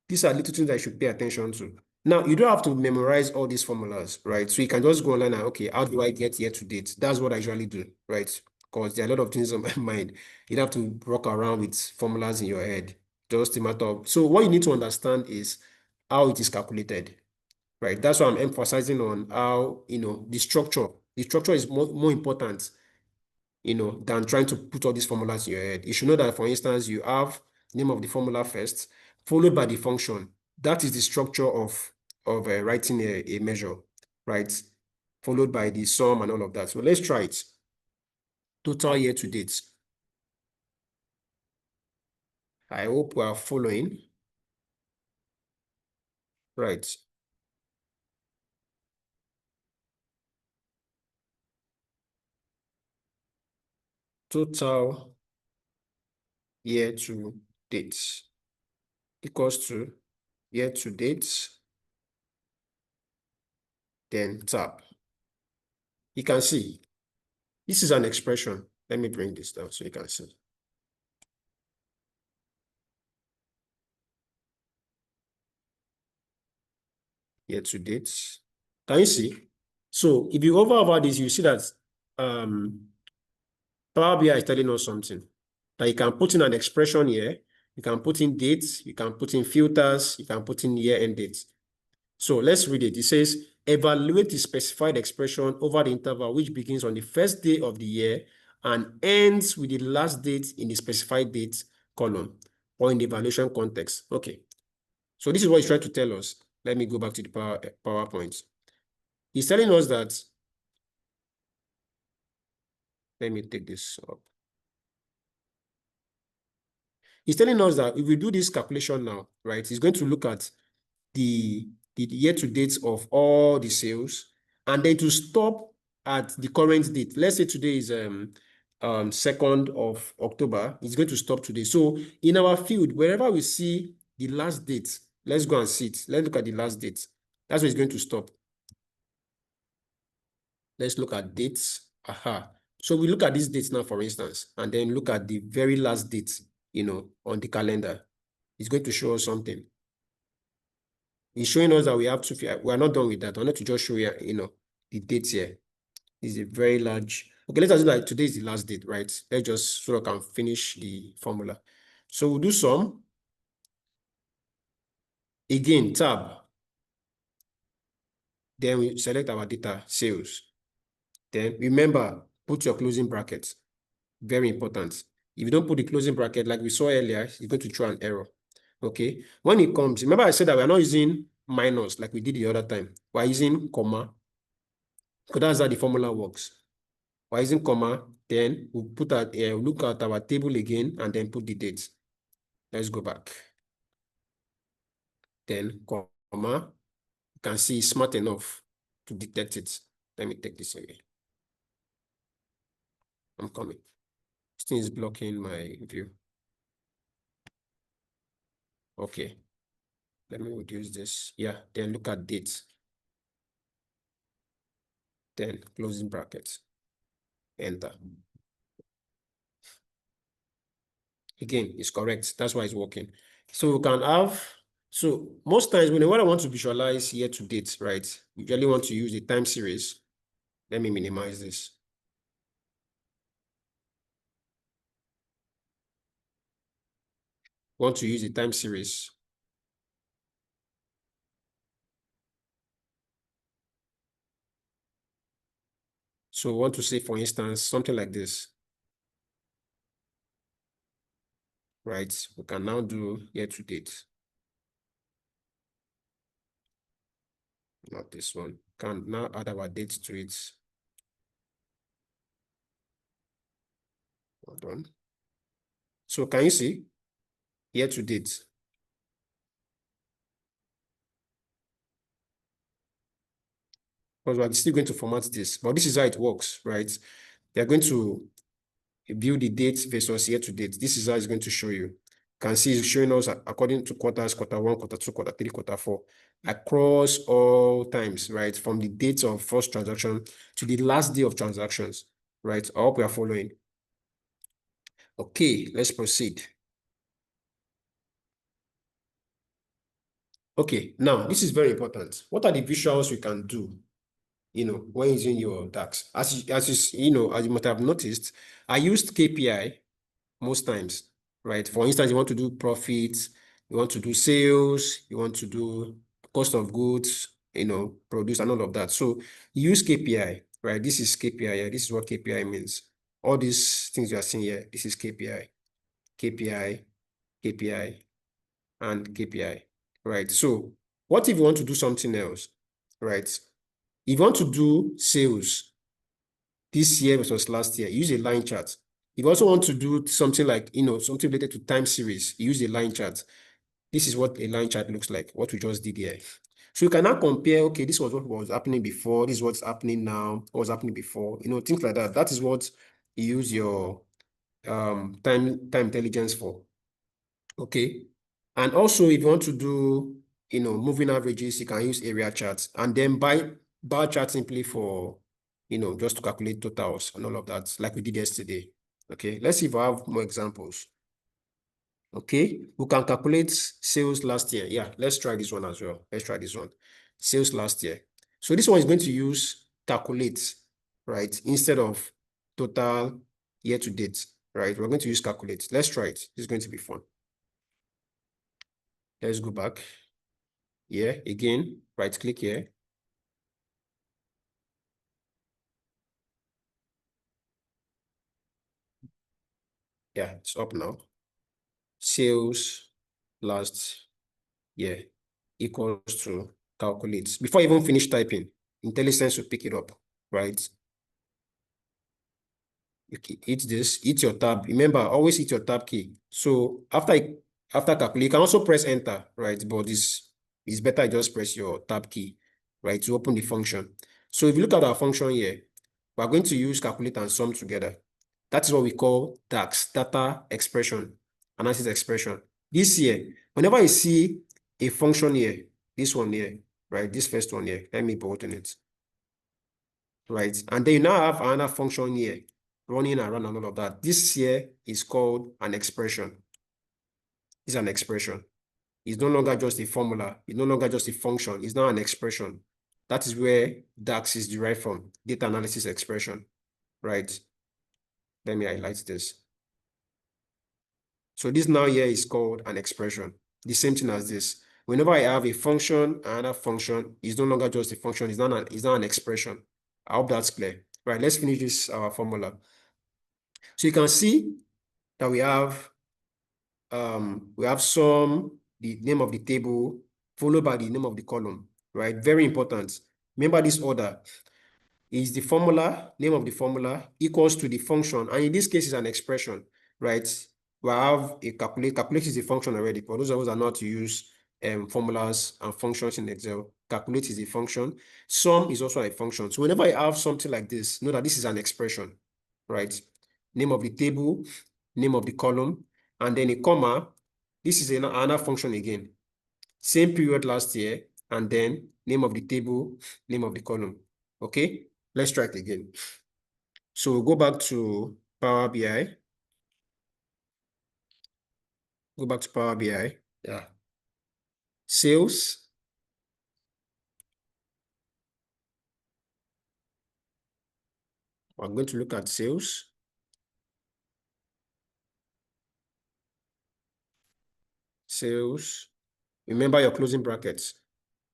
[SPEAKER 2] These are little things that you should pay attention to. Now, you don't have to memorize all these formulas, right? So you can just go online and, okay, how do I get year to date? That's what I usually do, right? Because there are a lot of things on my mind. You have to walk around with formulas in your head. Just a matter of, so what you need to understand is how it is calculated, right? That's why I'm emphasizing on how, the structure. The structure is more important, than trying to put all these formulas in your head. You should know that, for instance, you have name of the formula first, followed by the function. That is the structure of writing a measure, right? Followed by the sum and all of that. So let's try it. Total year to date. I hope we are following. Right. Total year to date equals to year to date, then tab. You can see this is an expression. Let me bring this down so you can see. Year to date. Can you see? So if you over this, you see that Power BI is telling us something. That you can put in an expression here, you can put in dates, you can put in filters, you can put in year-end dates. So let's read it. It says, evaluate the specified expression over the interval which begins on the first day of the year and ends with the last date in the specified date column or in the evaluation context. Okay. So this is what he's trying to tell us. Let me go back to the PowerPoint. He's telling us that, let me take this up. He's telling us that if we do this calculation now, right, he's going to look at the year to date of all the sales and then to stop at the current date. Let's say today is 2nd of October. It's going to stop today. So in our field, wherever we see the last date, let's go and see it. Let's look at the last date. That's where it's going to stop. Let's look at dates. Aha. So we look at these dates now, for instance, and then look at the very last date, on the calendar. It's going to show us something. It's showing us that we have to, we are not done with that. I wanted to just show you, the dates here. Is a very large. Okay, let's assume that today is the last date, right? Let's just so I can finish the formula. So we'll do some. Again, tab. Then we select our data, sales. Then remember, put your closing brackets. Very important. If you don't put the closing bracket like we saw earlier, you're going to throw an error. Okay. When it comes, remember I said that we're not using minus like we did the other time. We're using comma. Because that's how the formula works. We're using comma, then we'll put out, look at our table again and then put the date. Let's go back. Then comma, you can see it's smart enough to detect it. Let me take this away. I'm coming. This thing is blocking my view. Okay. Let me reduce this. Yeah, then look at date. Then closing bracket. Enter. Again, it's correct. That's why it's working. So we can have, so most times when I want to visualize year to date, right? We usually want to use the time series. Let me minimize this. Want to use the time series. So we want to say, for instance, something like this. Right? We can now do year to date. Not this one. Can now add our date to it. Hold on. So can you see year to date? Because we're still going to format this, but this is how it works, right? They're going to view the date versus year to date. This is how it's going to show you. You can see it's showing us according to quarters, quarter 1, quarter 2, quarter 3, quarter 4, across all times, right? From the date of first transaction to the last day of transactions, right? I hope we are following. Okay, let's proceed. Okay, now this is very important. What are the visuals we can do, when using your DAX? As you might have noticed, I used KPI most times, right? For instance, you want to do profits, you want to do sales, you want to do cost of goods, produce and all of that. So use KPI, right? This is KPI. Yeah, this is what KPI means. All these things you are seeing here, this is KPI, KPI, KPI, and KPI, right? So what if you want to do something else, right? If you want to do sales this year versus last year, use a line chart. If you also want to do something like, something related to time series, use a line chart. This is what a line chart looks like, what we just did here. So you can now compare, okay, this was what was happening before, this is what's happening now, what was happening before, things like that. That is what you use your time intelligence for. Okay. And also, if you want to do, moving averages, you can use area charts and then bar chart simply for, just to calculate totals and all of that, like we did yesterday. Okay. Let's see if I have more examples. Okay. We can calculate sales last year. Yeah. Let's try this one as well. Let's try this one. Sales last year. So this one is going to use calculate, right? Instead of total year to date, right? We're going to use calculate. Let's try it. This is going to be fun. Let's go back. Here again, right click here. Yeah, it's up now. Sales last year equals to calculate. Before you even finish typing, IntelliSense will pick it up, right? You hit this, hit your tab. Remember, always hit your tab key. So after calculate, you can also press enter, right? But it's better I just press your tab key, right, to open the function. So if you look at our function here, we're going to use calculate and sum together. That is what we call DAX, data expression, analysis expression. This here, whenever you see a function here, this one here, right, this first one here, let me button it, right? And then you now have another function here, running around and all of that. This here is called an expression. It's an expression. It's no longer just a formula. It's no longer just a function. It's now an expression. That is where DAX is derived from, data analysis expression, right? Let me highlight this. So this now here is called an expression. The same thing as this. Whenever I have a function, another function, it's no longer just a function, it's not an expression. I hope that's clear. Right, let's finish this formula. So you can see that we have the name of the table, followed by the name of the column, right? Very important. Remember this order. is the formula, name of the formula equals to the function. And in this case, is an expression, right? We have a calculate is a function already. For those of us that know how to use formulas and functions in Excel, calculate is a function. Sum is also a function. So whenever I have something like this, know that this is an expression, right? Name of the table, name of the column, and then a comma. This is another function again. Same period last year, and then name of the table, name of the column. Okay, let's try it again. So we'll go back to Power BI. Go back to Power BI. Yeah. Sales. I'm going to look at sales. Sales. Remember your closing brackets.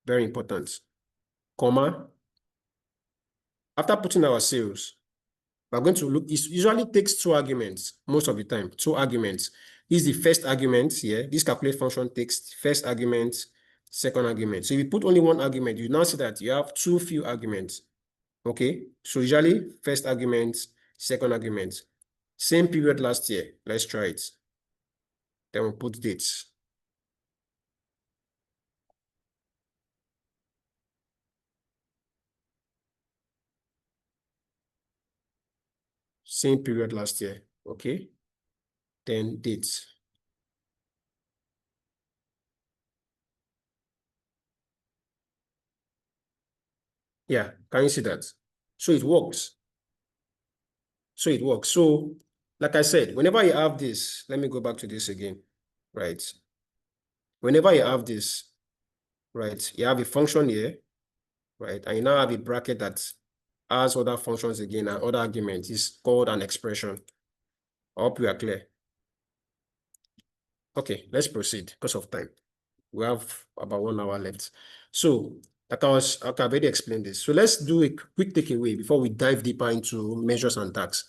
[SPEAKER 2] Very important. Comma. After putting our sales, we're going to look, it usually takes two arguments most of the time, two arguments. This is the first argument here. This calculate function takes first argument, second argument. So if you put only one argument, you now see that you have too few arguments. Okay, so usually first argument, second argument. Same period last year. Let's try it. Then we'll put dates. Same period last year. Okay, then dates. Yeah, can you see that? So it works. So it works. So, like I said, whenever you have this, let me go back to this again, right? Whenever you have this, right, you have a function here, right? And you now have a bracket that has other functions again and other arguments. It's called an expression. I hope you are clear. Okay, let's proceed because of time. We have about 1 hour left. So, like I've already explained this. So let's do a quick takeaway before we dive deeper into measures and tags.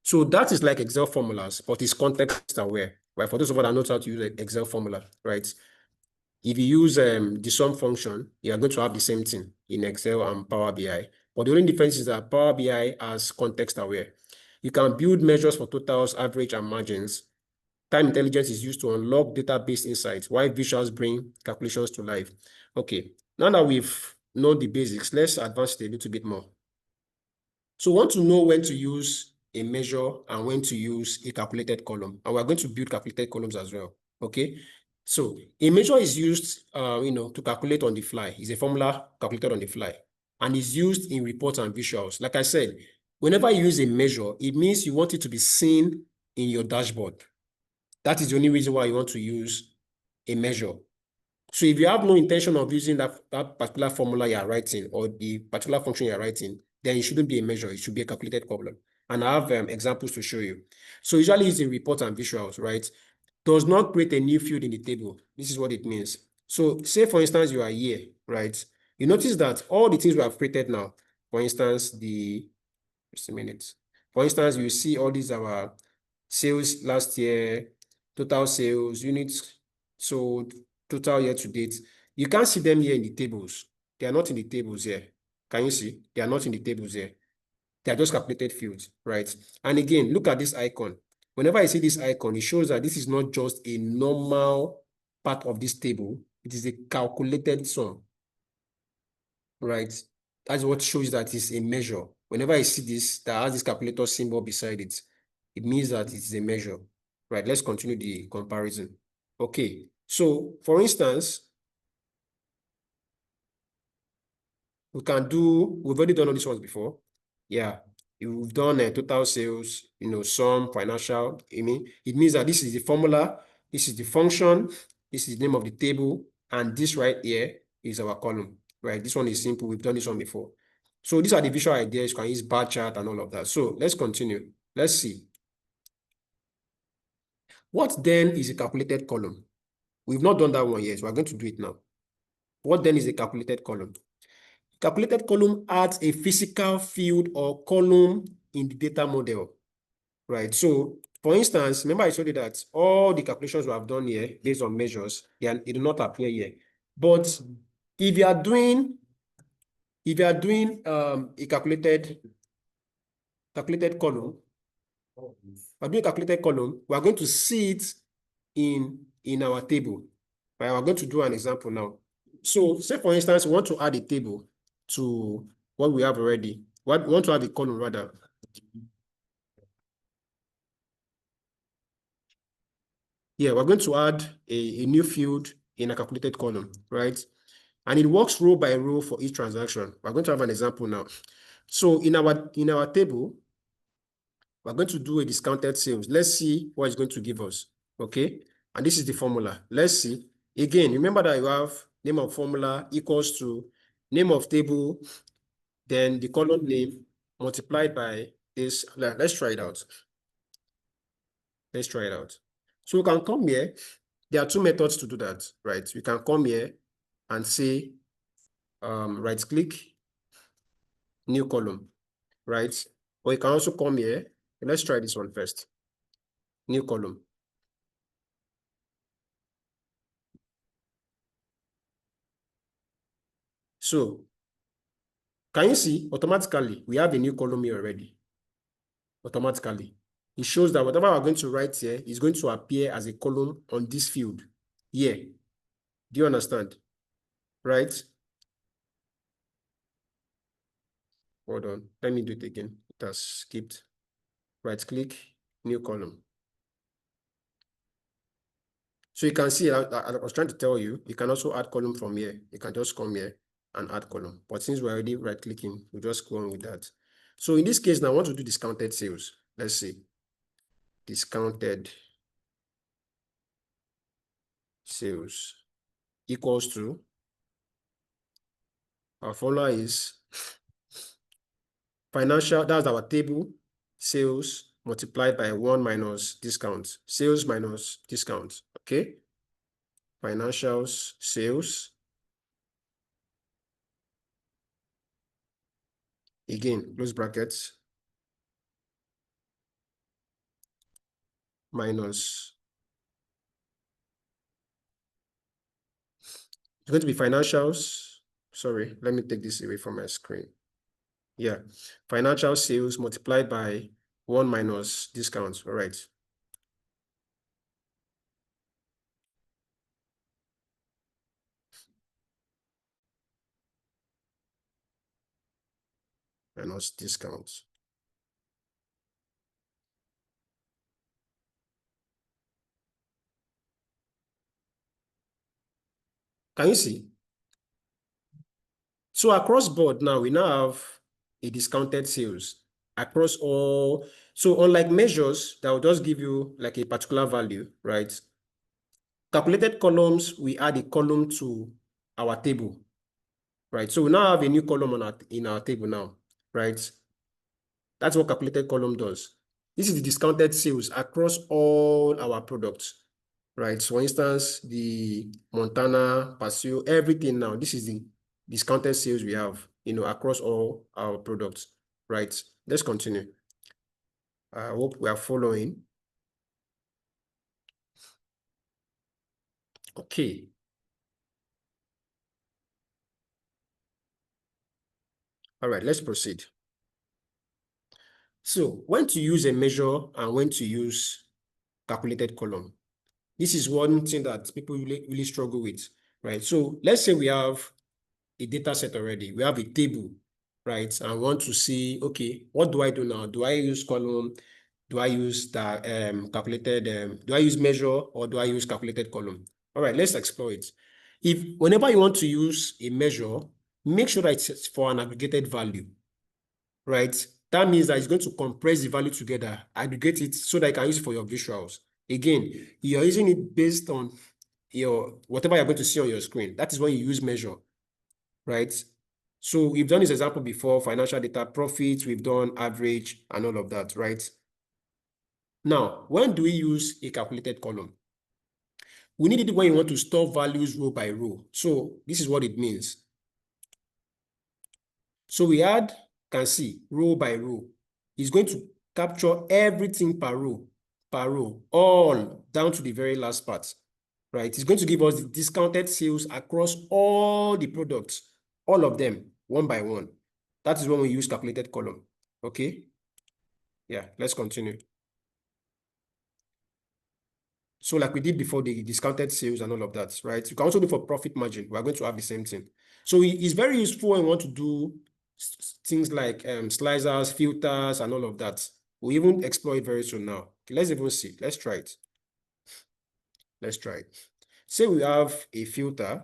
[SPEAKER 2] So that is like Excel formulas, but it's context aware, right? For those of us that know how to use an Excel formula, right? If you use the sum function, you are going to have the same thing in Excel and Power BI. But the only difference is that Power BI has context aware. You can build measures for totals, average, and margins. Time intelligence is used to unlock database insights, while visuals bring calculations to life. Okay, now that we've known the basics, let's advance it a little bit more. So we want to know when to use a measure and when to use a calculated column. And we're going to build calculated columns as well, okay? So a measure is used, to calculate on the fly. It's a formula calculated on the fly and is used in reports and visuals. Like I said, whenever you use a measure, it means you want it to be seen in your dashboard. That is the only reason why you want to use a measure. So if you have no intention of using that particular formula you're writing or the particular function you're writing, then it shouldn't be a measure. It should be a calculated column. And I have examples to show you. So usually using reports and visuals, right? Does not create a new field in the table. This is what it means. So say, for instance, you are here, right? You notice that all the things we have created now, for instance, just a minute. For instance, you see all these our sales last year, total sales, units sold, total year to date. You can't see them here in the tables. They are not in the tables here. Can you see? They are not in the tables here. They are just calculated fields, right? And again, look at this icon. Whenever I see this icon, it shows that this is not just a normal part of this table. It is a calculated sum, right? That's what shows that it's a measure. Whenever I see this, that has this calculator symbol beside it, it means that it is a measure, right? Let's continue the comparison. Okay, so for instance, we've already done all these ones before. Yeah, we've done total sales, sum, financial. It means that this is the formula, this is the function, this is the name of the table, and this right here is our column, right? This one is simple. We've done this one before. So these are the visual ideas. You can use bar chart and all of that. So let's continue. Let's see. What then is a calculated column? We've not done that one yet. So we're going to do it now. What then is a calculated column? Calculated column adds a physical field or column in the data model, right? So, for instance, remember I showed you that all the calculations we have done here based on measures, they do not appear here. But if you are doing if you are doing a calculated column, we are going to see it in our table. Right? We're going to do an example now. So say for instance, we want to add a table to what we have already. We want to have a column rather. Yeah, we're going to add a new field in a calculated column, right? And it works row by row for each transaction. We're going to have an example now. So in our table, we're going to do a discounted sales. Let's see what it's going to give us, okay? And this is the formula. Let's see. Again, remember that you have name of formula equals to name of table, then the column name multiplied by this. Let's try it out. Let's try it out. So we can come here. There are two methods to do that, right? We can come here and say, right click, new column, right? Or you can also come here. Let's try this one first. New column. So can you see automatically we have a new column here already? Automatically. It shows that whatever we're going to write here is going to appear as a column on this field here. Do you understand? Right? Hold on. Let me do it again. It has skipped. Right click, new column. So you can see, I was trying to tell you, you can also add column from here. You can just come here and add column. But since we're already right clicking, we'll just go on with that. So in this case, now I want to do discounted sales. Let's see. Discounted sales equals to, our formula is financial, that's our table, sales multiplied by 1 minus discount. Sales minus discount, okay? Financials, sales. Again, close brackets. Minus. It's going to be financials. Sorry, let me take this away from my screen. Yeah, financial sales multiplied by 1 minus discounts. All right. Minus discounts. Can you see? So across board now, we now have a discounted sales across all. So unlike measures that will just give you like a particular value, right? Calculated columns, we add a column to our table, right? So we now have a new column in our table now, right? That's what calculated column does. This is the discounted sales across all our products, right? So for instance, the Montana, Paseo, everything now, this is the discounted sales we have, across all our products, right? Let's continue. I hope we are following. Okay. All right, let's proceed. So when to use a measure and when to use calculated column. This is one thing that people really struggle with, right? So let's say we have a data set already. We have a table, right? And I want to see, okay, what do I do now? Do I use column? Do I use the calculated, do I use measure or do I use calculated column? All right, let's explore it. Whenever you want to use a measure, make sure that it's for an aggregated value, right? That means that it's going to compress the value together, aggregate it so that you can use it for your visuals. Again, you're using it based on whatever you're going to see on your screen. That is when you use measure, right? So we've done this example before, financial data, profits, we've done average and all of that, right? Now, when do we use a calculated column? We need it when you want to store values row by row. So this is what it means. So we can see row by row. It's going to capture everything per row, all down to the very last part, right? It's going to give us the discounted sales across all the products, all of them, one by one. That is when we use calculated column. Okay. Yeah, let's continue. So like we did before, the discounted sales and all of that, right? You can also do for profit margin. We're going to have the same thing. So it's very useful when you want to do things like slicers, filters, and all of that. We'll even explore it very soon now. Okay, let's even see. Let's try it. Let's try it. Say we have a filter.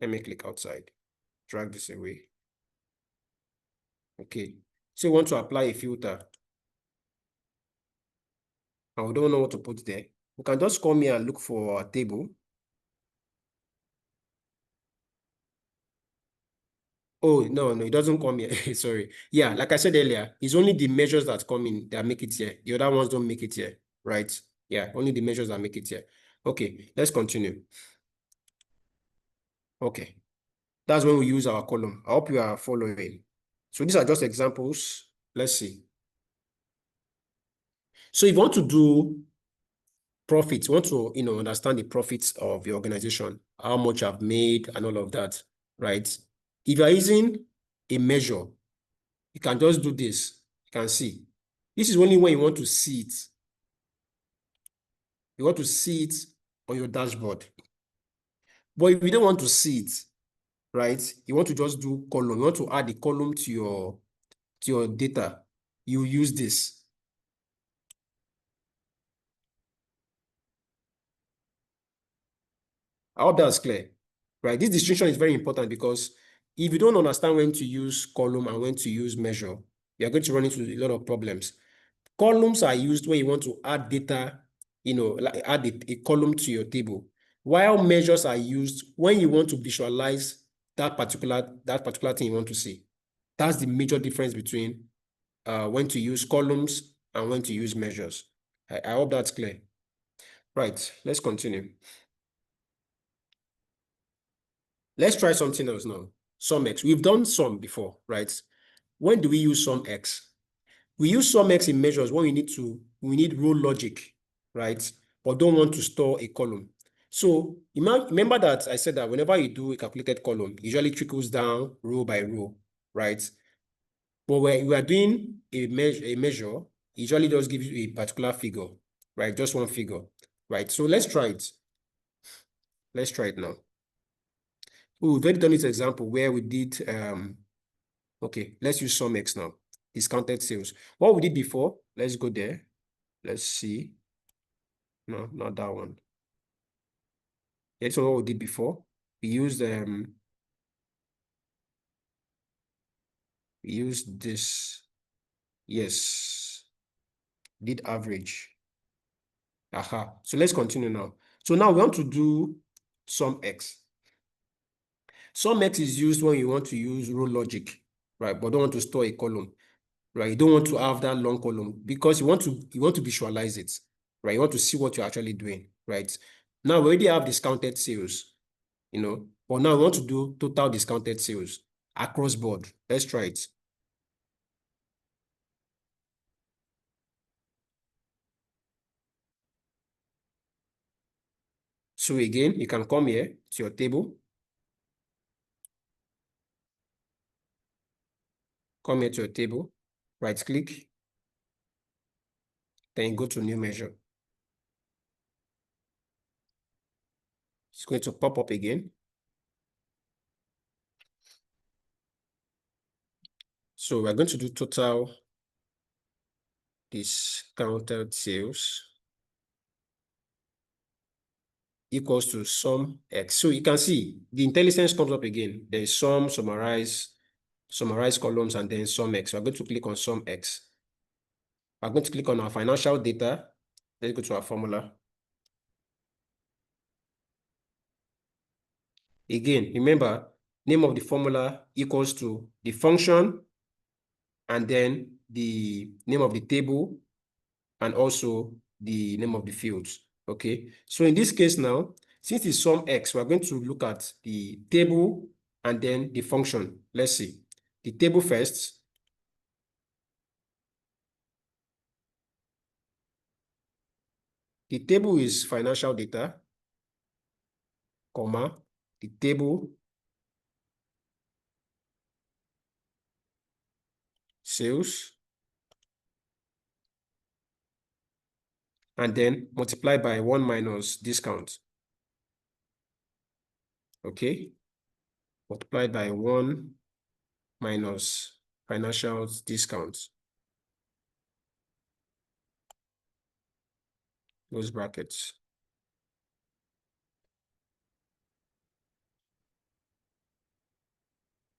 [SPEAKER 2] Let me click outside. Drag this away. Okay. So we want to apply a filter. And we don't know what to put there. We can just come here and look for a table. Oh, no, it doesn't come here. Sorry. Yeah, like I said earlier, it's only the measures that come in that make it here. The other ones don't make it here, right? Yeah, only the measures that make it here. Okay, let's continue. Okay, that's when we use our column. I hope you are following. So these are just examples. Let's see. So if you want to do profits, you want to understand the profits of the organization, how much I've made and all of that, right? If you're using a measure, you can just do this. You can see. This is only when you want to see it. You want to see it on your dashboard. But if you don't want to see it, right? You want to just do column. You want to add a column to your data. You use this. I hope that's clear, right? This distinction is very important because if you don't understand when to use column and when to use measure, you're going to run into a lot of problems. Columns are used when you want to add data, like add a column to your table, while measures are used when you want to visualize that particular thing you want to see. That's the major difference between when to use columns and when to use measures. I hope that's clear. Right, let's continue. Let's try something else now. Sum X. We've done sum before, right? When do we use sum X? We use sum X in measures when we need row logic, right? But don't want to store a column. So remember that I said that whenever you do a calculated column, it usually trickles down row by row, right? But when we are doing a measure, it usually just gives you a particular figure, right? Just one figure, right? So let's try it. Let's try it now. We've already done this example where we did, okay, let's use sum X now. Discounted sales. What we did before, let's go there. Let's see. No, not that one. Yeah, this is what we did before. We used this. Yes, did average. Aha. So let's continue now. So now we want to do sum X. Sum X is used when you want to use row logic, right? But don't want to store a column, right? You don't want to have that long column because you want to visualize it, right? You want to see what you're actually doing, right? Now we already have discounted sales, but now we want to do total discounted sales across board. Let's try it. So again, you can come here to your table. Come here to your table, right click, then go to new measure. It's going to pop up again. So we're going to do total discounted sales equals to sum X. So you can see the intelligence comes up again. There is sum, summarize columns, and then sum X. We're going to click on sum X. We're going to click on our financial data. Let's go to our formula. Again, remember, name of the formula equals to the function and then the name of the table and also the name of the fields. Okay, so in this case now, since it's sum X, we're going to look at the table and then the function. Let's see. The table first. The table is financial data, comma, the table sales, and then multiply by 1 minus discount. Okay, multiplied by 1 minus financial discount. Those brackets.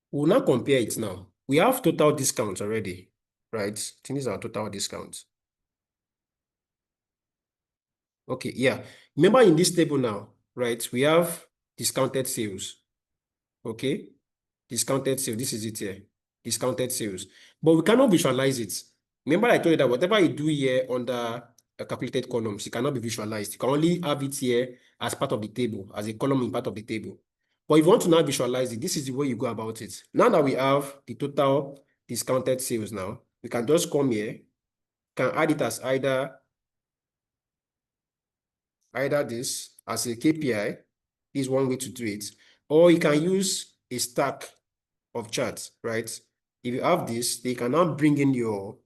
[SPEAKER 2] We'll now compare it now. We have total discounts already, right? I think these are total discounts. Okay, yeah. Remember in this table now, right? We have discounted sales. Okay, discounted sales. This is it here. Discounted sales. But we cannot visualize it. Remember I told you that whatever you do here under calculated columns, it cannot be visualized. You can only have it here as part of the table, as a column in part of the table. But if you want to now visualize it, this is the way you go about it. Now that we have the total discounted sales now, we can just come here, can add it as either this as a KPI, is one way to do it, or you can use a stack of charts, right? If you have this, they can now bring in your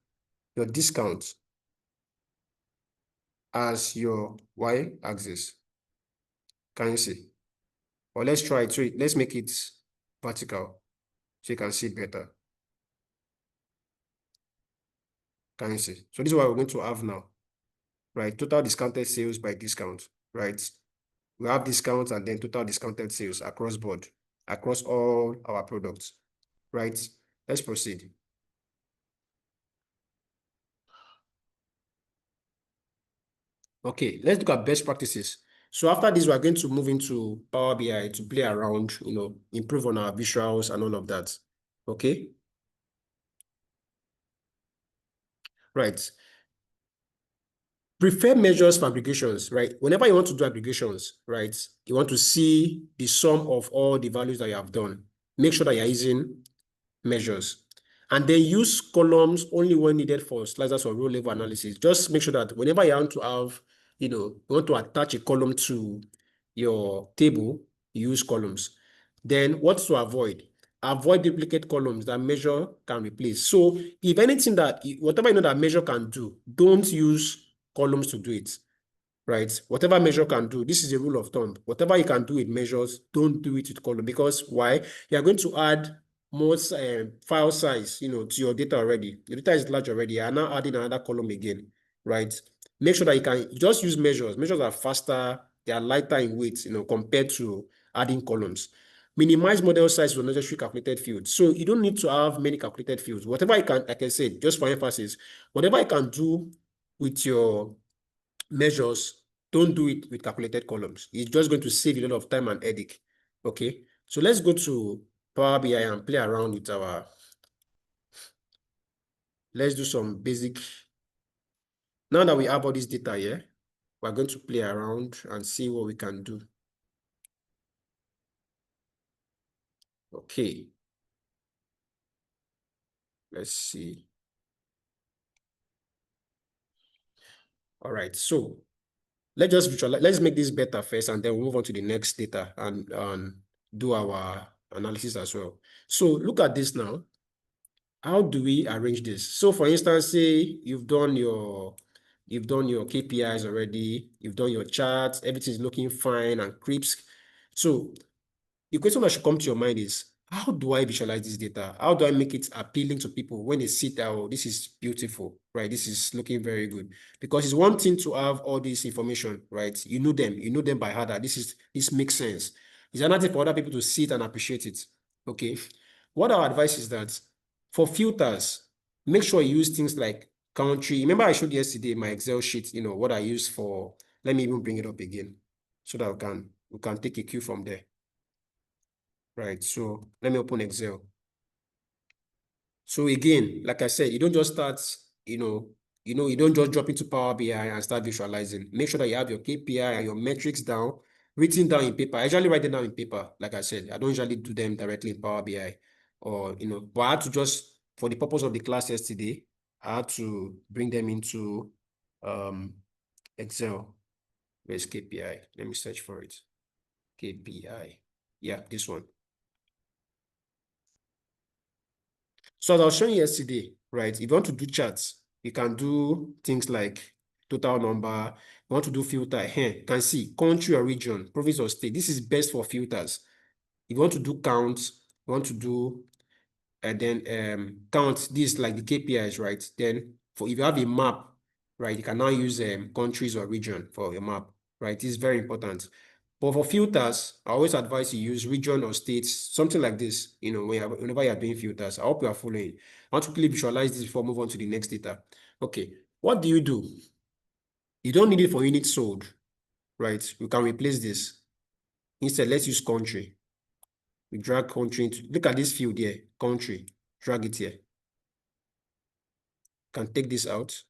[SPEAKER 2] discount as your y-axis. Can you see? Or let's try it. So let's make it vertical so you can see better. Can you see? So this is what we're going to have now, right? Total discounted sales by discount, right? We have discounts and then total discounted sales across board, across all our products, right? Let's proceed. Okay, let's look at best practices. So after this, we're going to move into Power BI to play around, improve on our visuals and all of that. Okay. Right. Prefer measures for aggregations, right? Whenever you want to do aggregations, right, you want to see the sum of all the values that you have done. Make sure that you're using measures. And then use columns only when needed for slicers or row level analysis. Just make sure that whenever you want to have, you want to attach a column to your table, use columns. Then what to avoid? Avoid duplicate columns that measure can replace. So if anything whatever you know that measure can do, don't use columns to do it, right? Whatever measure can do, this is a rule of thumb. Whatever you can do with measures, don't do it with column, because why? You are going to add more file size, to your data already. Your data is large already. You are now adding another column again, right? Make sure that you can just use measures. Measures are faster, they are lighter in weight, compared to adding columns. Minimize model size for necessary calculated fields. So you don't need to have many calculated fields. Whatever you can, like I said, just for emphasis, whatever you can do with your measures, don't do it with calculated columns. It's just going to save you a lot of time and headache. Okay, so let's go to Power BI and play around with let's do some basic. Now that we have all this data here, we're going to play around and see what we can do. Okay, let's see. All right, so let's just visualize. Let's make this better first, and then we'll move on to the next data and do our analysis as well. So look at this now. How do we arrange this? So for instance, say you've done your KPIs already, you've done your charts, everything's looking fine and crisp. So the question that should come to your mind is, how do I visualize this data? How do I make it appealing to people when they sit down? Oh, this is beautiful, right? This is looking very good. Because it's one thing to have all this information, right? You know them by heart. This makes sense. It's another thing for other people to see it and appreciate it. Okay. What our advice is that for filters, make sure you use things like country. Remember I showed yesterday my Excel sheet, what I use for, let me even bring it up again so that we can take a cue from there. Right, so let me open Excel. So again, like I said, you don't just start, you don't just drop into Power BI and start visualizing. Make sure that you have your KPI and your metrics down, written down in paper. I usually write them down in paper. Like I said, I don't usually do them directly in Power BI, or but I had to just, for the purpose of the class yesterday, I had to bring them into Excel. Where's KPI? Let me search for it. KPI. Yeah, this one. So as I was showing you yesterday, right? If you want to do charts, you can do things like total number. You want to do filter here, you can see country or region, province or state. This is best for filters. If you want to do counts, you want to do and then count this like the KPIs, right? Then for if you have a map, right, you can now use countries or region for your map, right? This is very important. But for filters, I always advise you use region or states, something like this, whenever you're doing filters. I hope you are following. I want to quickly visualize this before I move on to the next data. Okay, what do? You don't need it for units sold, right? You can replace this. Instead, let's use country. We drag country into, look at this field here, country, drag it here. Can take this out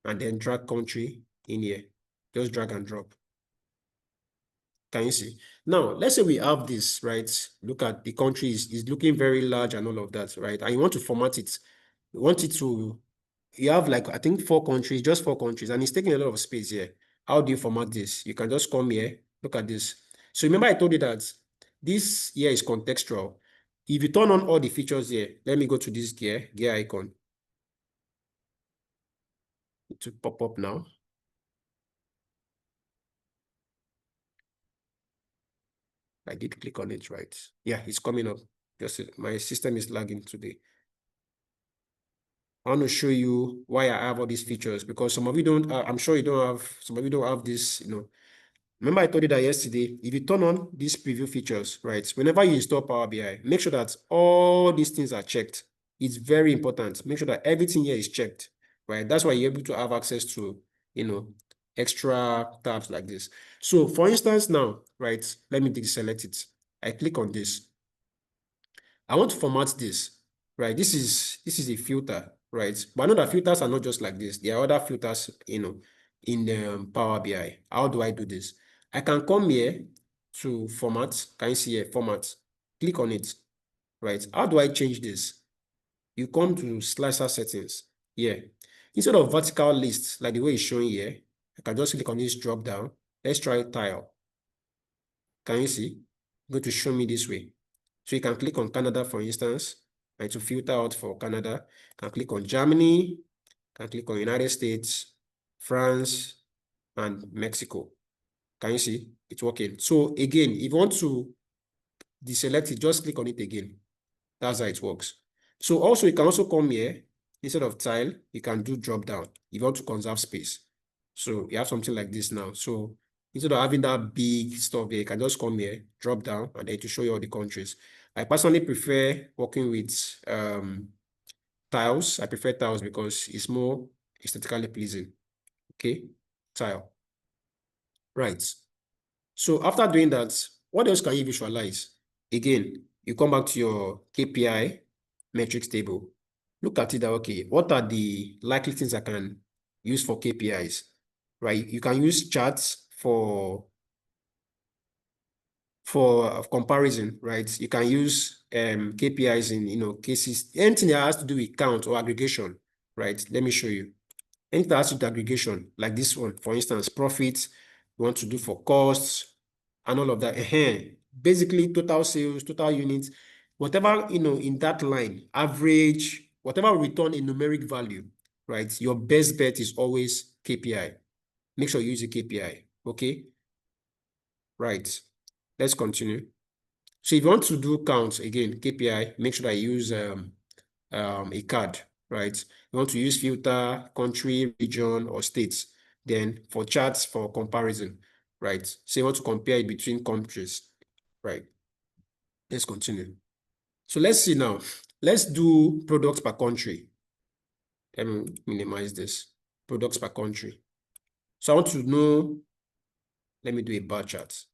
[SPEAKER 2] and then drag country in here. Just drag and drop. Can you see? Now, let's say we have this, right? Look at the country is looking very large and all of that, right? And you want to format it. You want it to, you have like, I think 4 countries, just 4 countries, and it's taking a lot of space here. How do you format this? You can just come here, look at this. So remember I told you that this here is contextual. If you turn on all the features here, let me go to this gear icon. It will pop up now. I did click on it, right? Yeah, it's coming up. Just my system is lagging today. I want to show you why I have all these features because some of you don't, I'm sure you don't have, some of you don't have this, Remember I told you that yesterday, if you turn on these preview features, right, whenever you install Power BI, make sure that all these things are checked. It's very important. Make sure that everything here is checked, right? That's why you're able to have access to, extra tabs like this. So for instance now, right, let me deselect it. I click on this. I want to format this, right? This is a filter, right? But I know that filters are not just like this. There are other filters, in Power BI. How do I do this? I can come here to format. Can you see here, format? Click on it, right? How do I change this? You come to slicer settings here. Instead of vertical list, like the way it's showing here, I can just click on this drop down. Let's try tile. Can you see? Going to show me this way. So you can click on Canada, for instance, and to filter out for Canada. You can click on Germany, you can click on United States, France, and Mexico. Can you see? It's working. So again, if you want to deselect it, just click on it again. That's how it works. So also, you can also come here, instead of tile, you can do drop down if you want to conserve space. So you have something like this now. So instead of having that big stuff here, you can just come here, drop down, and then to show you all the countries. I personally prefer working with tiles. I prefer tiles because it's more aesthetically pleasing. Okay, tile. Right. So after doing that, what else can you visualize? Again, you come back to your KPI metrics table. Look at it that, okay, what are the likely things I can use for KPIs, right? You can use charts for comparison, right? You can use KPIs in, cases, anything that has to do with count or aggregation, right? Let me show you. Anything that has to do with aggregation, like this one, for instance, profits, you want to do for costs and all of that. Basically, total sales, total units, whatever, in that line, average, whatever return in numeric value, right? Your best bet is always KPI. Make sure you use a KPI, okay? Right. Let's continue. So if you want to do counts, again, KPI, make sure that you use a card, right? You want to use filter, country, region, or states. Then for charts, for comparison, right? So you want to compare it between countries, right? Let's continue. So let's see now. Let's do products per country. Let me minimize this. Products per country. So I want to know, let me do a bar chart.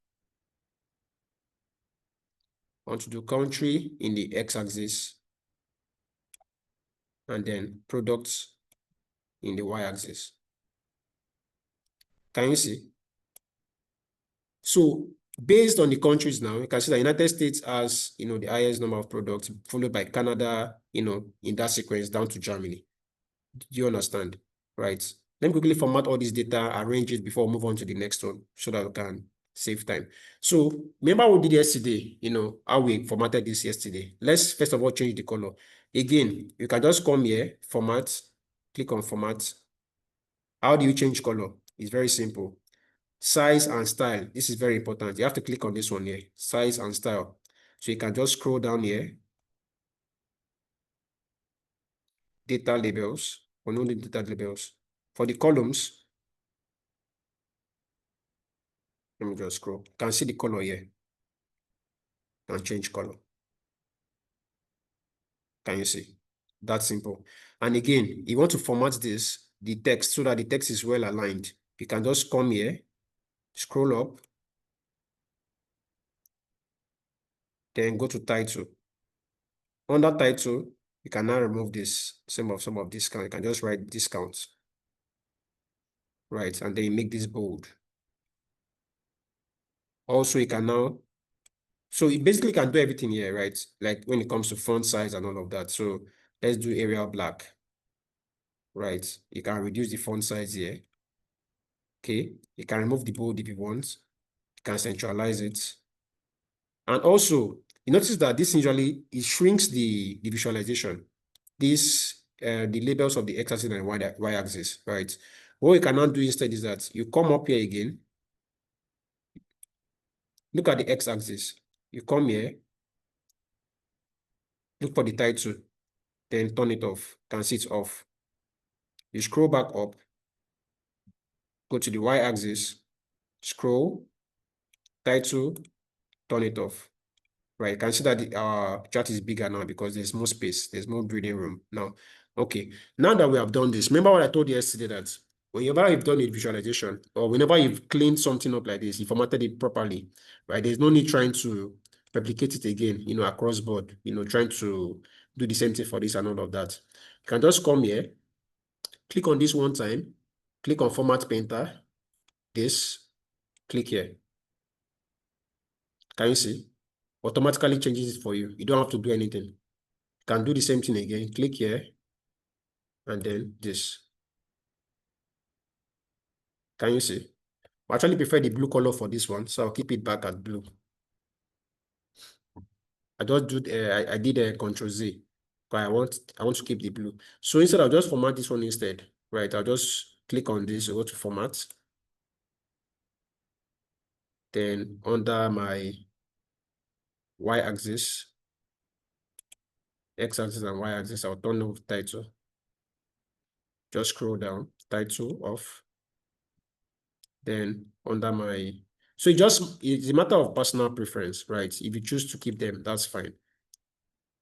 [SPEAKER 2] I want to do country in the x-axis and then products in the y-axis. Can you see? So based on the countries now, you can see that United States has, the highest number of products, followed by Canada, in that sequence down to Germany. Do you understand? Right. Let me quickly format all this data, arrange it before we move on to the next one so that we can save time. So remember what we did yesterday, how we formatted this yesterday. Let's first of all change the color. Again, you can just come here, format, click on format. How do you change color? It's very simple. Size and style. This is very important. You have to click on this one here, size and style. So you can just scroll down here, data labels, or no data labels. For the columns, let me just scroll. You can see the color here and change color. Can you see? That's simple. And again, you want to format this, the text, so that the text is well aligned. You can just come here, scroll up, then go to title. Under title, you can now remove this, some of discount. You can just write discounts. Right, and then you make this bold. Also, you can now, so you basically can do everything here, right? Like when it comes to font size and all of that. So let's do Arial black. Right, you can reduce the font size here. Okay, you can remove the bold if you want. You can centralize it. And also, you notice that this usually, it shrinks the visualization. The labels of the x-axis and y-axis, right? What you can now do instead is that you come up here again. Look at the x-axis. You come here, look for the title, then turn it off. You can see it's off. You scroll back up, go to the y-axis, scroll, title, turn it off. Right, you can see that the chart is bigger now because there's more space, there's more breathing room now. Okay, now that we have done this, remember what I told you yesterday, that whenever you've done a visualization or whenever you've cleaned something up like this, you formatted it properly, right? There's no need trying to replicate it again, across board, trying to do the same thing for this and all of that. You can just come here, click on this one time, click on Format Painter, this, click here. Can you see? Automatically changes it for you. You don't have to do anything. You can do the same thing again. Click here, and then this. Can you see? I actually prefer the blue color for this one, so I'll keep it back at blue. I just do I did a Control Z, but I want to keep the blue. So instead, I'll just format this one instead. Right, I'll just click on this, go to format. Then under my y-axis, x-axis and y-axis, I'll turn off title. Just scroll down, title off. Then under my, so it's a matter of personal preference, right? If you choose to keep them, that's fine.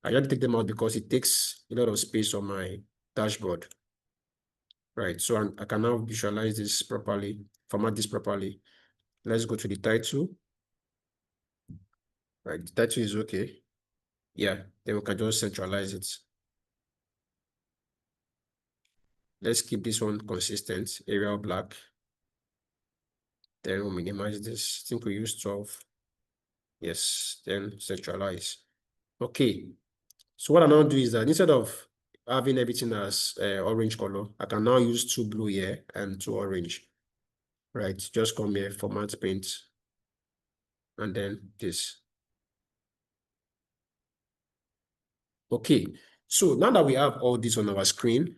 [SPEAKER 2] I just take them out because it takes a lot of space on my dashboard. Right, so I can now visualize this properly, format this properly. Let's go to the title. Right, the title is okay. Yeah, then we can just centralize it. Let's keep this one consistent, Arial black. Then we'll minimize this. I think we use 12. Yes, then centralize. Okay, so what I now do is that instead of having everything as orange color, I can now use 2 blue here and 2 orange. Right, just come here, format paint, and then this. Okay, so now that we have all this on our screen,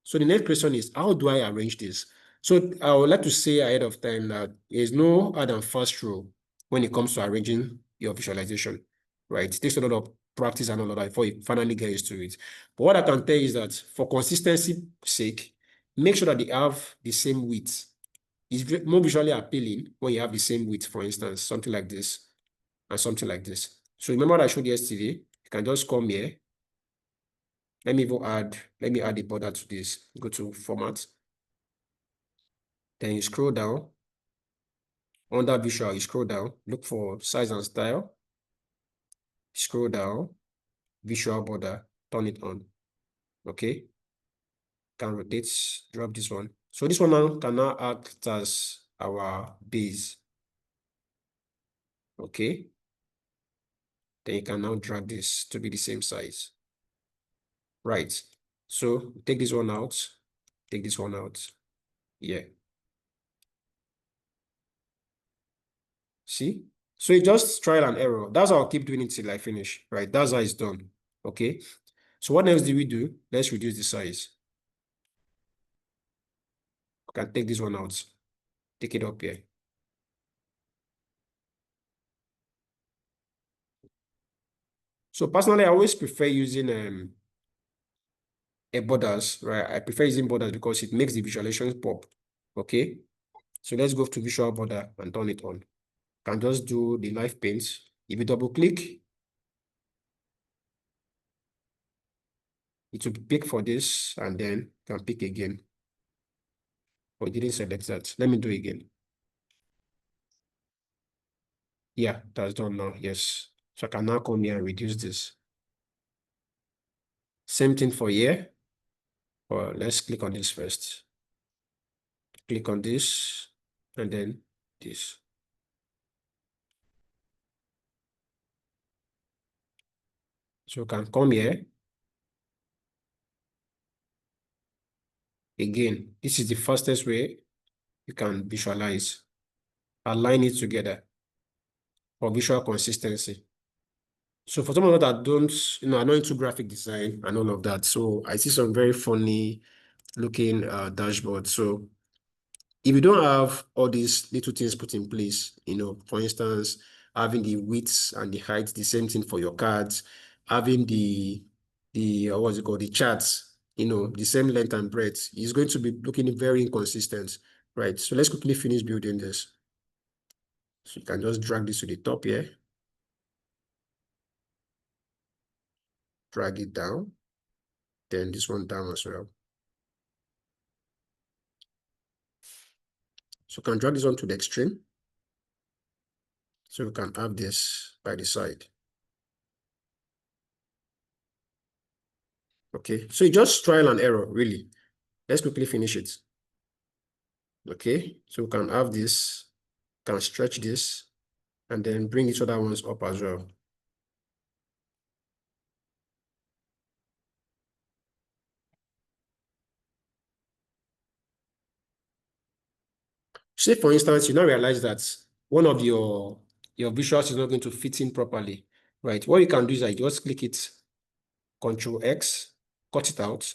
[SPEAKER 2] so the next question is, how do I arrange this? So I would like to say ahead of time that there's no hard and fast rule when it comes to arranging your visualization, right? It takes a lot of practice and all of that before you finally get used to it. But what I can tell you is that for consistency sake, make sure that they have the same width. It's more visually appealing when you have the same width, for instance, something like this and something like this. So remember what I showed you yesterday? You can just come here. Let me add a border to this. Go to format. Then you scroll down. Under visual, you scroll down, look for size and style. Scroll down, visual border, turn it on. Okay. Can rotate, drop this one. So this one now can now act as our base. Okay. Then you can now drag this to be the same size. Right. So take this one out, take this one out. Yeah. See? So it's just trial and error. That's how I'll keep doing it till I finish, right? That's how it's done. Okay. So what else do we do? Let's reduce the size. I can take this one out. Take it up here. So personally, I always prefer using a borders, right? I prefer using borders because it makes the visualizations pop. Okay. So let's go to visual border and turn it on. Can just do the live paint. If you double click, it will pick for this and then can pick again. Oh, it didn't select that. Let me do it again. Yeah, that's done now. Yes. So I can now come here and reduce this. Same thing for here. Or let's click on this first. Click on this and then this. So you can come here. Again, this is the fastest way you can visualize. Align it together for visual consistency. So for someone that don't, are not into graphic design and all of that, so I see some very funny looking dashboards. So if you don't have all these little things put in place, for instance, having the widths and the heights, the same thing for your cards, having the what's it called, the charts, the same length and breadth, is going to be looking very inconsistent, right? So let's quickly finish building this. So you can just drag this to the top here, drag it down, then this one down as well. So you can drag this one to the extreme. So we can have this by the side. Okay, so it's just trial and error, really. Let's quickly finish it. Okay, so we can have this, can stretch this, and then bring these other ones up as well. Say, for instance, you now realize that one of your visuals is not going to fit in properly, right? What you can do is like just click it, Control X, cut it out,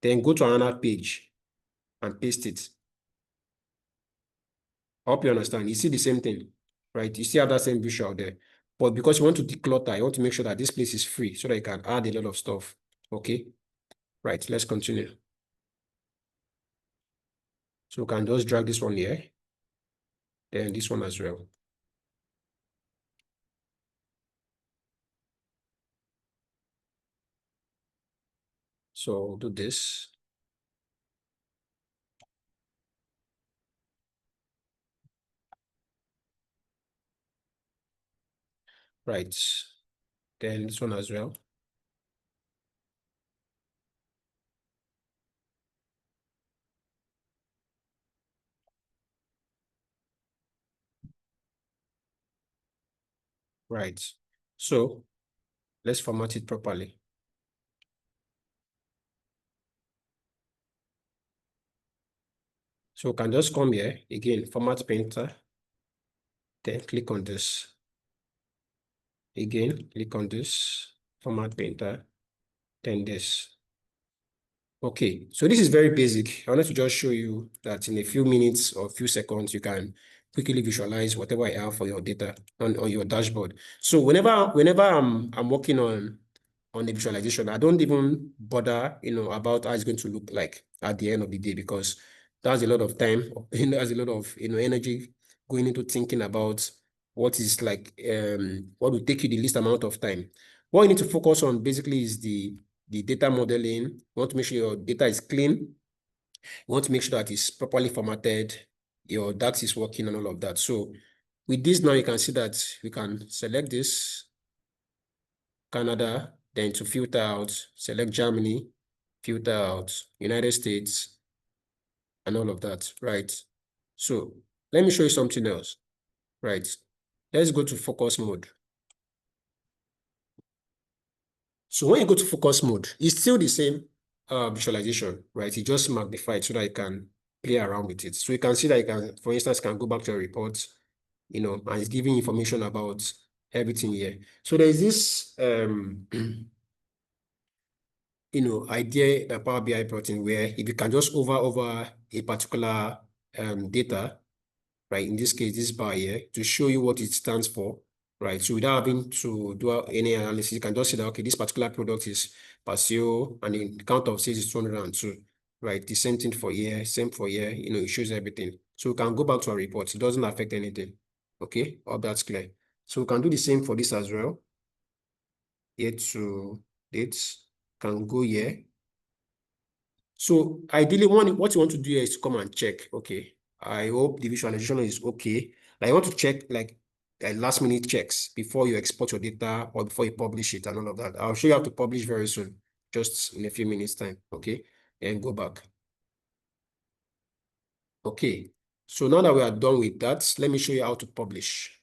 [SPEAKER 2] then go to another page and paste it. I hope you understand. You see the same thing, right? You still have that same visual there. But because you want to declutter, you want to make sure that this place is free so that you can add a lot of stuff. Okay? Right, let's continue. So we can just drag this one here, then this one as well. So do this. Right. Then this one as well. Right. So let's format it properly. So we can just come here again, format painter, then click on this. Again, click on this, format painter, then this. Okay, so this is very basic. I wanted to just show you that in a few minutes or few seconds, you can quickly visualize whatever I have for your data on your dashboard. So whenever I'm working on the visualization, I don't even bother, about how it's going to look like at the end of the day, because that's a lot of time, there's a lot of energy going into thinking about what is like what will take you the least amount of time. What you need to focus on basically is the data modeling. You want to make sure your data is clean. You want to make sure that it's properly formatted, your DAX is working and all of that. So with this now, you can see that we can select this, Canada, then to filter out, select Germany, filter out United States, and all of that, right? So let me show you something else, right? Let's go to focus mode. So when you go to focus mode, it's still the same visualization, right? It just magnified so that you can play around with it. So you can see that you can, for instance, can go back to your reports, and it's giving information about everything here. So there's this idea that Power BI brought in where if you can just over a particular data, right? In this case, this bar here, to show you what it stands for, right? So without having to do any analysis, you can just say that, okay, this particular product is Paseo, and the count of sales is 202, right? The same thing for here, same for here, it shows everything. So we can go back to our report. It doesn't affect anything, okay? All that's clear. So we can do the same for this as well. Here to dates, can go here. So ideally, what you want to do here is to come and check, okay, I hope the visualization is okay. Like, you want to check like last minute checks before you export your data or before you publish it and all of that. I'll show you how to publish very soon, just in a few minutes time, okay? And go back. Okay, so now that we are done with that, let me show you how to publish.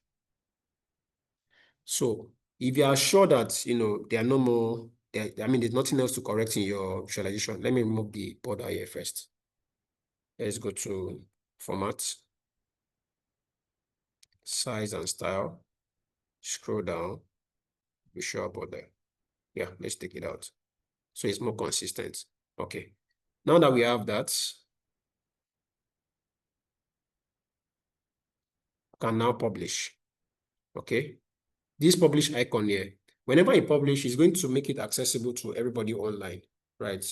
[SPEAKER 2] So if you are sure that, there are no more, there's nothing else to correct in your visualization, let me remove the border here first. Let's go to format, size and style, scroll down, visual border. Yeah, let's take it out. So it's more consistent. Okay. Now that we have that, can now publish. Okay. This publish icon here, whenever you publish, it's going to make it accessible to everybody online, right?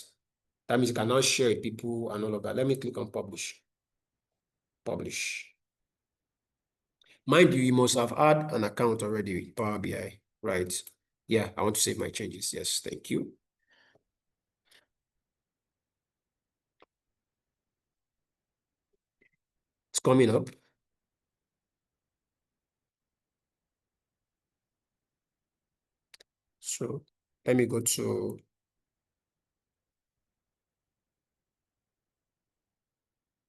[SPEAKER 2] That means you can now share with people and all of that. Let me click on publish. Publish. Mind you, you must have had an account already with Power BI, right? Yeah, I want to save my changes. Yes, thank you. It's coming up. So let me go to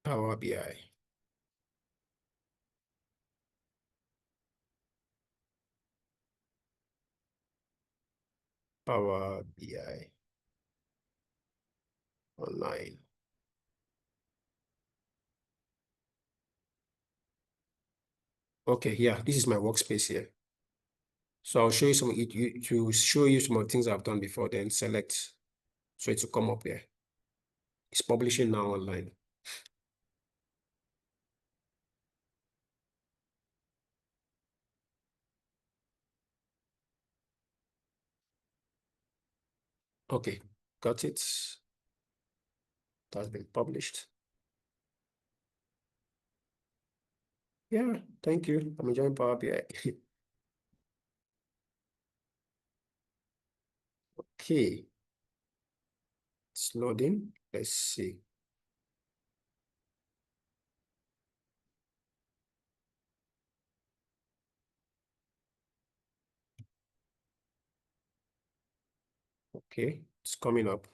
[SPEAKER 2] Power BI. Power BI online. Okay, yeah, this is my workspace here. So I'll show you to show you some of the things I've done before, then select. So it will come up here. It's publishing now online. Okay, got it. That's been published. Yeah, thank you. I'm enjoying Power BI. Okay, it's loading. Let's see. Okay, it's coming up.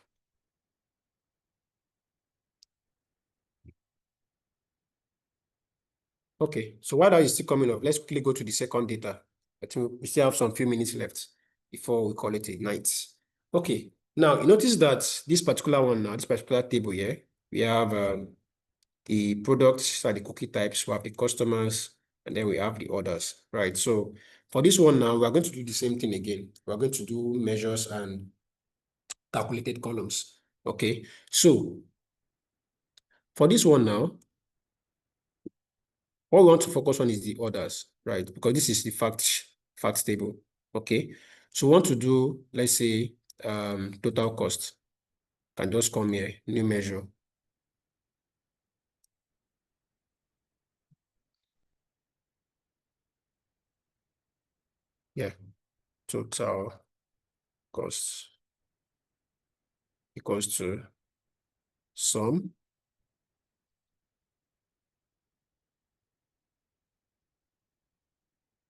[SPEAKER 2] Okay, so while that is still coming up, let's quickly go to the second data. I think we still have some few minutes left before we call it a night. Okay, now you notice that this particular one now, this particular table here, we have the products are the cookie types, we have the customers, and then we have the orders, right? So for this one now, we are going to do the same thing again. We are going to do measures and calculated columns. Okay, so for this one now, what we want to focus on is the orders, right? Because this is the facts table. Okay, so we want to do, let's say, total cost. Can just come here, new measure. Yeah, total cost equals to sum.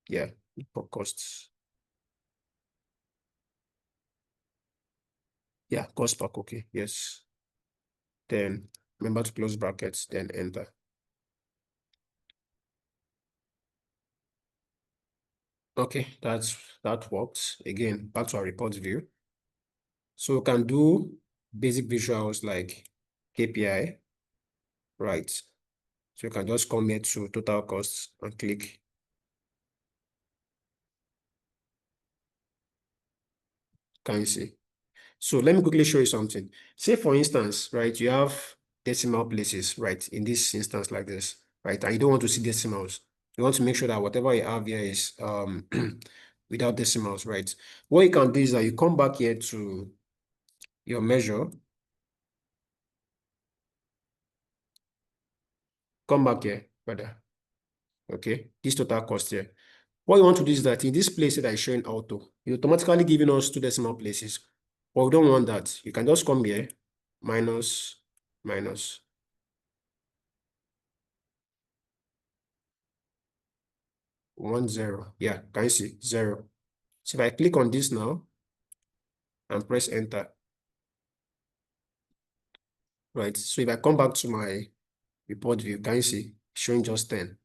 [SPEAKER 2] Yeah, input costs. Yeah, cost per cookie. Yes. Then remember to close brackets, then enter. Okay, that works. Again, back to our report view. So we can do basic visuals like KPI, right? So you can just come here to total costs and click Can you see? So let me quickly show you something. Say for instance, right, you have decimal places, right, in this instance like this, right, and you don't want to see decimals. You want to make sure that whatever you have here is without decimals, right? What you can do is that you come back here to your measure. Come back here, brother. Okay, this total cost here. What you want to do is that in this place that is showing auto, you're automatically giving us two decimal places. But we don't want that. You can just come here, minus, minus. 1, 0. Yeah, can you see? 0. So if I click on this now and press enter, right? So if I come back to my report view, can you see? Showing just 10,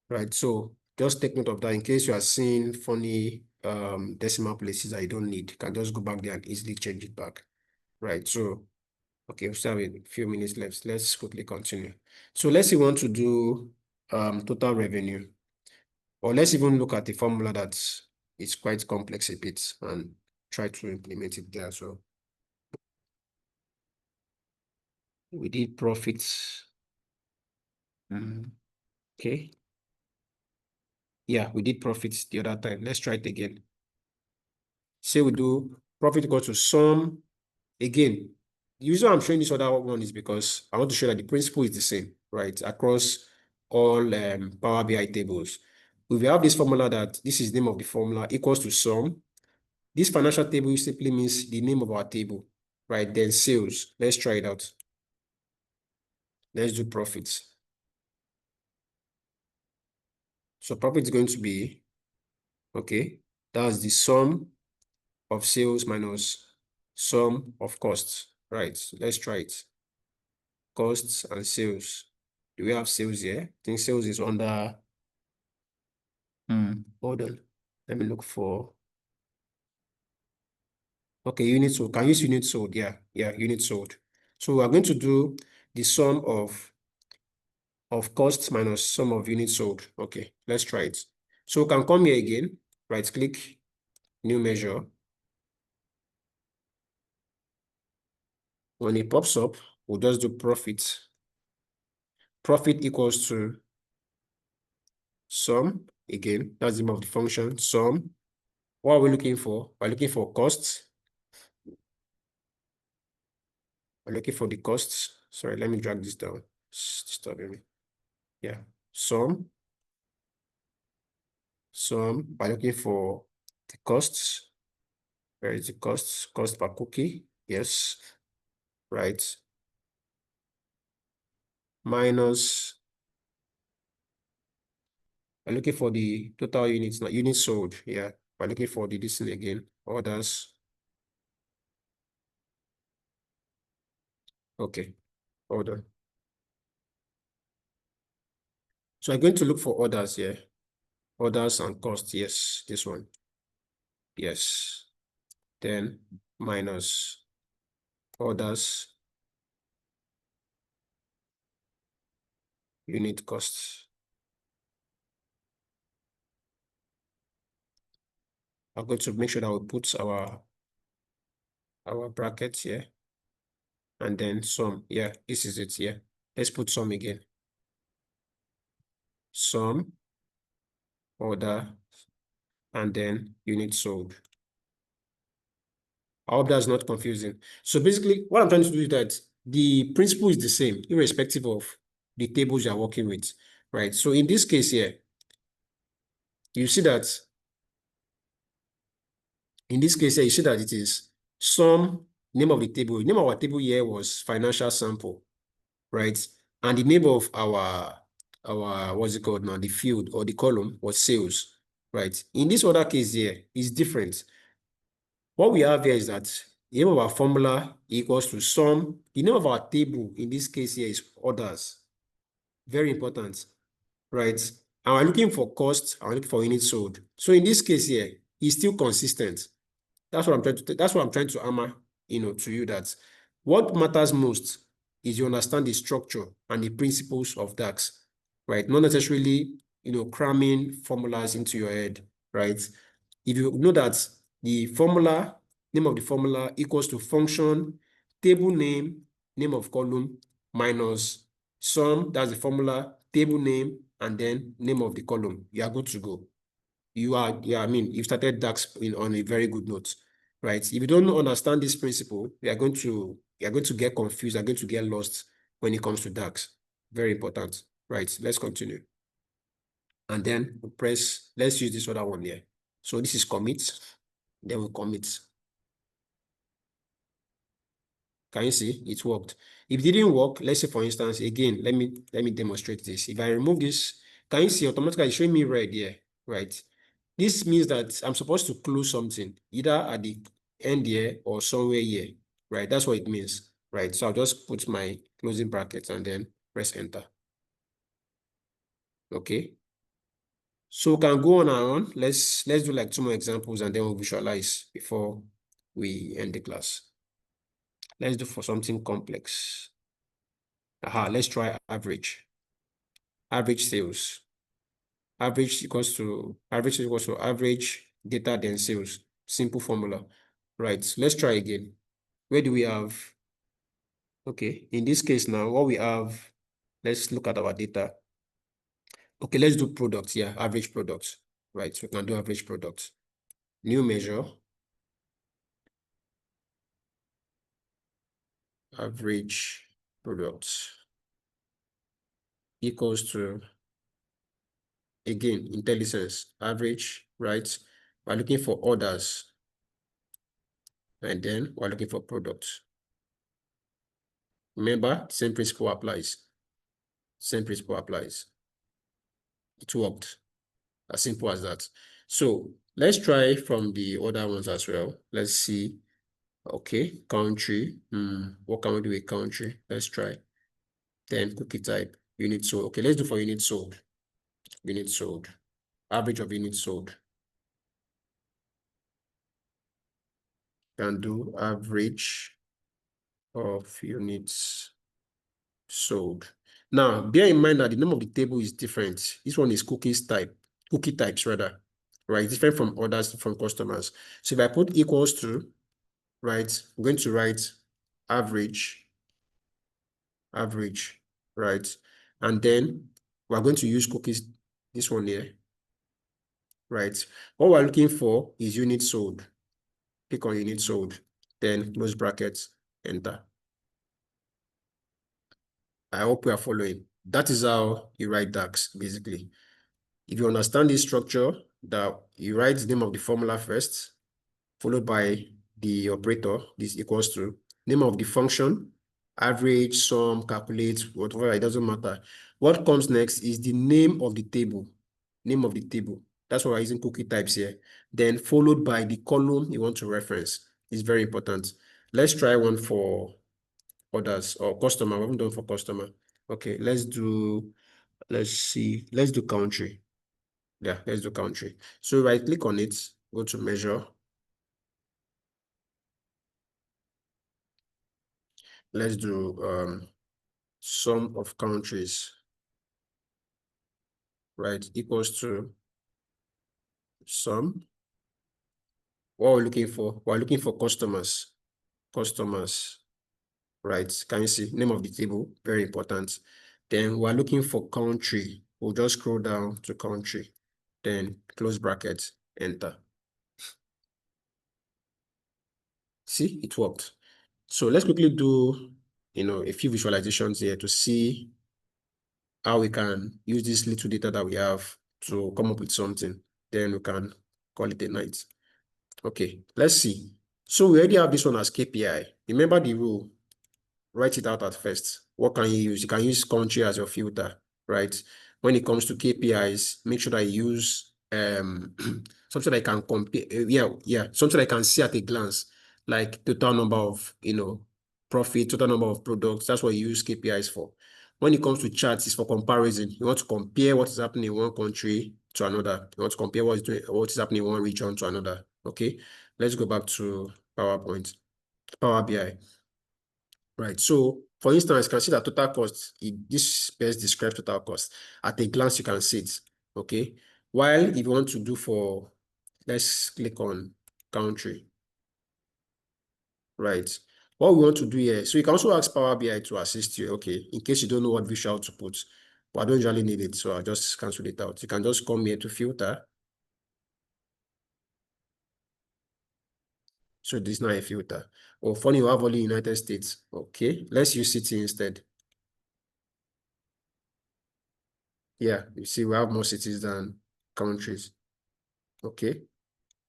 [SPEAKER 2] right? So just take note of that in case you are seeing funny decimal places that you don't need. You can just go back there and easily change it back, right? So, okay, we still have a few minutes left. Let's quickly continue. So let's say we want to do total revenue, or let's even look at the formula that is quite complex a bit and try to implement it there. So we did profits. Okay. Yeah, we did profits the other time. Let's try it again. Say we do profit equal to sum. Again, the reason I'm showing this other one is because I want to show that the principle is the same, right? Across all Power BI tables. If we have this formula that this is the name of the formula equals to sum, this financial table simply means the name of our table, right? Then sales. Let's try it out. Let's do profits. So profit is going to be, okay, that's the sum of sales minus sum of costs, right? So let's try it. Costs and sales. Do we have sales here? I think sales is under, hold on. Let me look for, okay, unit sold. Can you use unit sold? Yeah, unit sold. So we're going to do the sum of costs minus sum of units sold. Okay, let's try it. So we can come here again, right click, new measure. When it pops up, we'll just do profit. Profit equals to sum. Again, that's the name of the function, sum. What are we looking for? We're looking for costs. We're looking for the costs. Sorry, let me drag this down. It's disturbing me. Yeah, sum. We're looking for the costs. Where is the costs? Cost per cookie. Yes, right. Minus, we're looking for the total units, not units sold. Yeah, we're looking for the this thing again. Orders. Okay, order. So I'm going to look for orders here. Orders and cost. Yes, this one. Yes. Then minus orders, unit costs. I'm going to make sure that we put our brackets here. And then sum. Yeah, this is it here. Let's put sum again. Sum, order, and then unit sold. I hope that's not confusing. So basically, what I'm trying to do is that the principle is the same, irrespective of the tables you're working with, right? So in this case here, you see that in this case here, you see that it is sum, name of the table. The name of our table here was financial sample, right? And the name of our what's it called now? The field or the column was sales, right? In this other case here, is different. What we have here is that the name of our formula equals to sum. The name of our table in this case here is orders. Very important, right? And we're looking for cost, and we're looking for units sold. So in this case here, it's still consistent. That's what I'm trying to, that's what I'm trying to hammer, to you, that what matters most is you understand the structure and the principles of DAX, right? Not necessarily, cramming formulas into your head, right? If you know that the formula name of the formula equals to function, table name, name of column, minus sum, that's the formula, table name, and then name of the column. You are good to go. You've started DAX on a very good note, right? If you don't understand this principle, you are going to get confused, you are going to get lost when it comes to DAX. Very important, right? Let's continue. And then let's use this other one here. So this is commit, then we'll commit. Can you see? It worked. If it didn't work, let's say for instance, again, let me demonstrate this. If I remove this, can you see automatically it's showing me red here, right? This means that I'm supposed to close something, either at the end here or somewhere here, right? That's what it means, right? So I'll just put my closing brackets and then press enter. Okay. So we can go on and on. Let's do like 2 more examples and then we'll visualize before we end the class. Let's do for something complex. Let's try average. Average sales. Average equals to average data then sales. Simple formula. Right. Let's try again. Where do we have? Okay. In this case now, what we have, let's look at our data. Okay, let's do products here. Average products. Right. So we can do average products. New measure. Average products equals to, again, IntelliSense, average, right? We're looking for orders, and then we're looking for products. Remember, same principle applies. Same principle applies. It worked. As simple as that. So let's try from the other ones as well. Let's see. Okay, country. What can we do with country? Let's try. Then cookie type, unit sold. Okay, let's do for unit sold. Unit sold. Average of units sold. Can do average of units sold. Now, bear in mind that the name of the table is different. This one is cookie types rather, right? Different from others, from customers. So if I put equals to, right, I'm going to write average, right? And then we're going to use cookies, this one here, right? What we're looking for is units sold. Click on units sold, then close brackets, enter. I hope we are following. That is how you write DAX, basically. If you understand this structure, that you write the name of the formula first, followed by the operator, this equals to, name of the function, average, sum, calculate, whatever, it doesn't matter. What comes next is the name of the table. Name of the table. That's why we're using cookie types here. Then followed by the column you want to reference. It's very important. Let's try one for others or customer. We haven't done for customer. Okay, let's do country. Yeah, let's do country. So right click on it, go to measure. Let's do sum of countries, right, equals to sum. What we're looking for? We're looking for customers. Customers, right? Can you see? Name of the table, very important. Then we're looking for country. We'll just scroll down to country, then close brackets, enter. See, it worked. So let's quickly do, a few visualizations here to see how we can use this little data that we have to come up with something. Then we can call it a night. Okay, let's see. So we already have this one as KPI. Remember the rule, write it out at first. What can you use? You can use country as your filter, right? When it comes to KPIs, make sure that you use something that I can compare. Something I can see at a glance, like total number of profit, total number of products. That's what you use KPIs for. When it comes to charts, it's for comparison. You want to compare what is happening in one country to another. You want to compare what is happening in one region to another. Okay, let's go back to PowerPoint, Power BI. Right. So, for instance, you can see that total cost, this best describes total cost. At a glance, you can see it. Okay. While if you want to do let's click on country. right? What we want to do here, so you can also ask Power BI to assist you, okay, in case you don't know what visual to put, but I don't usually need it, so I'll just cancel it out. You can just come here to filter. So this is not a filter. Oh, funny, you have only United States. Okay, let's use city instead. Yeah, you see, we have more cities than countries. Okay,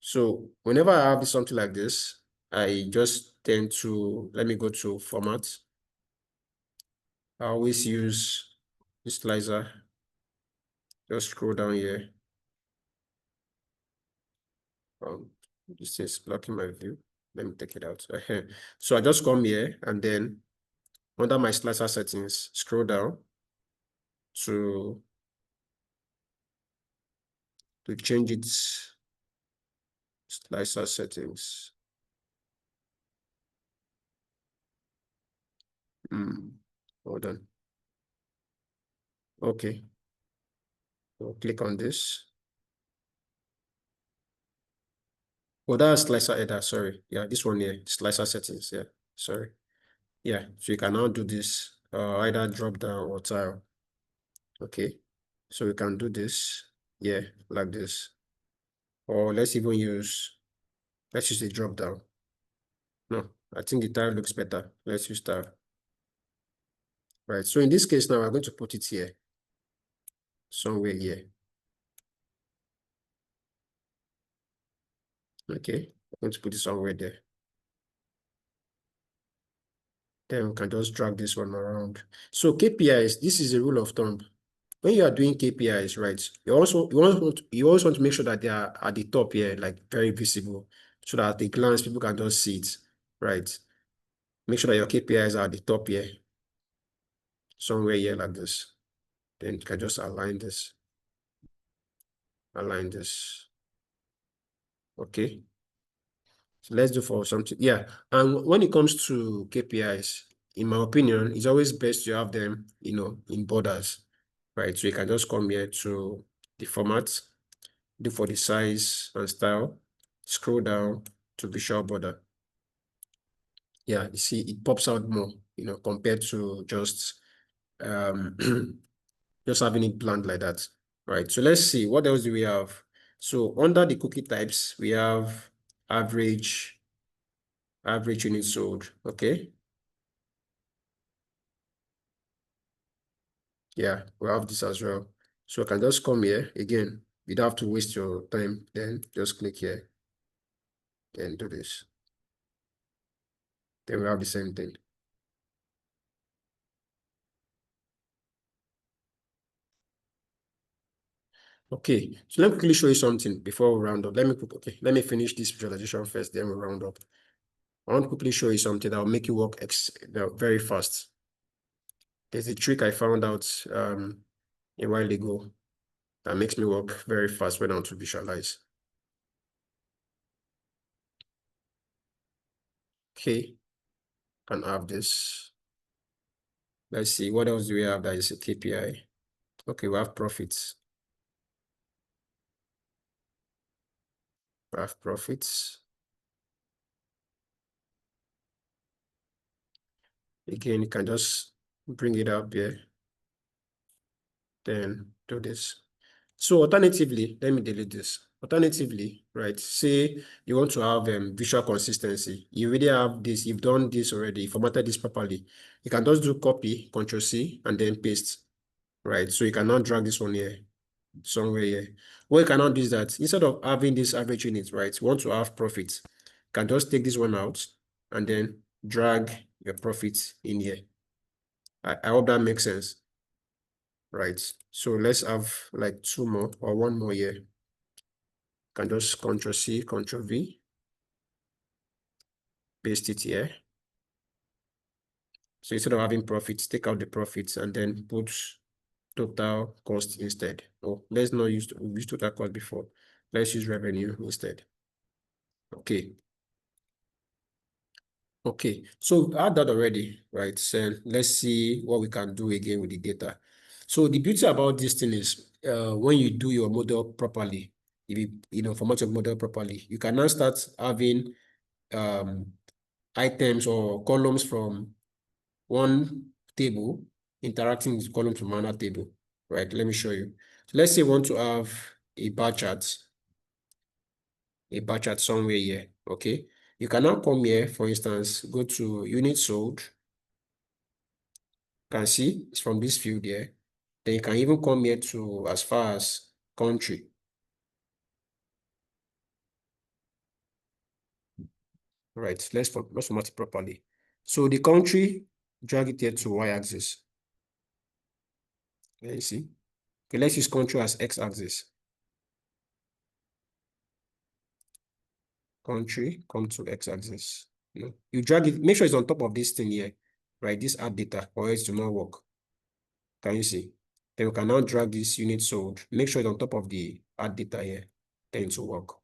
[SPEAKER 2] so whenever I have something like this, I just tend to, let me go to format. I always use this slicer. Just scroll down here. This is blocking my view. Let me take it out. So I just come here and then under my slicer settings, scroll down to change its slicer settings. Hold on. Okay. So click on this. Oh, that's slicer header. Sorry. Yeah, this one here, slicer settings. Yeah, sorry. Yeah, so you can now do this either drop down or tile. Okay. So we can do this. Yeah, like this. Or let's use the drop down. No, I think the tile looks better. Let's use tile. Right. So in this case now, we're going to put it here. Somewhere here. Okay. I'm going to put it somewhere there. Then we can just drag this one around. So KPIs, this is a rule of thumb. When you are doing KPIs, right, you also want to make sure that they are at the top here, like very visible, so that at a glance people can just see it, right? Make sure that your KPIs are at the top here, somewhere here like this. Then you can just align this. Okay. So let's do for something. Yeah. And when it comes to KPIs, in my opinion, it's always best to have them, in borders, right? So you can just come here to the format, do for the size and style, scroll down to visual border. Yeah, you see it pops out more, compared to just um just having it blank like that. Right. So let's see what else do we have. So under the cookie types, we have average units sold. Okay. Yeah, we have this as well. So I can just come here again. You don't have to waste your time. Then just click here. Then do this. Then we have the same thing. Okay, so let me quickly show you something before we round up. Let me finish this visualization first, then we round up. I want to quickly show you something that will make you work very fast. There's a trick I found out a while ago that makes me work very fast when I want to visualize. Okay, can have this. Let's see, what else do we have that is a KPI? Okay, we have profits. We have profits. Again, you can just bring it up here. Then do this. So alternatively, let me delete this. Alternatively, right, say you want to have visual consistency. You already have this, you've done this already, you formatted this properly. You can just do copy, Control C, and then paste, right? So you cannot drag this one here, somewhere here. What you cannot do is that instead of having this average unit, right, you want to have profits, you can just take this one out and then drag your profits in here. I hope that makes sense. Right. So let's have like two more or one more here. Can just Control C, Control V, paste it here. So instead of having profits, take out the profits and then put total cost instead. Oh, let's not use, we used total cost before. Let's use revenue instead. Okay. Okay, so I had that already, right? So let's see what we can do again with the data. So the beauty about this thing is when you do your model properly, if you format your model properly, you can now start having items or columns from one table interacting with columns from another table, right? Let me show you. So let's say we want to have a bar chart somewhere here, okay? You can now come here, for instance, go to unit sold. You can see it's from this field here. Then you can even come here to as far as country. Right, let's format it properly. So the country, drag it here to y-axis. There you see. Okay, let's use country as x-axis. Country, come to x-axis. You drag it, make sure it's on top of this thing here, right? This add data, or else it will not work. Can you see? Then we can now drag this unit sold. Make sure it's on top of the add data here, then it will work.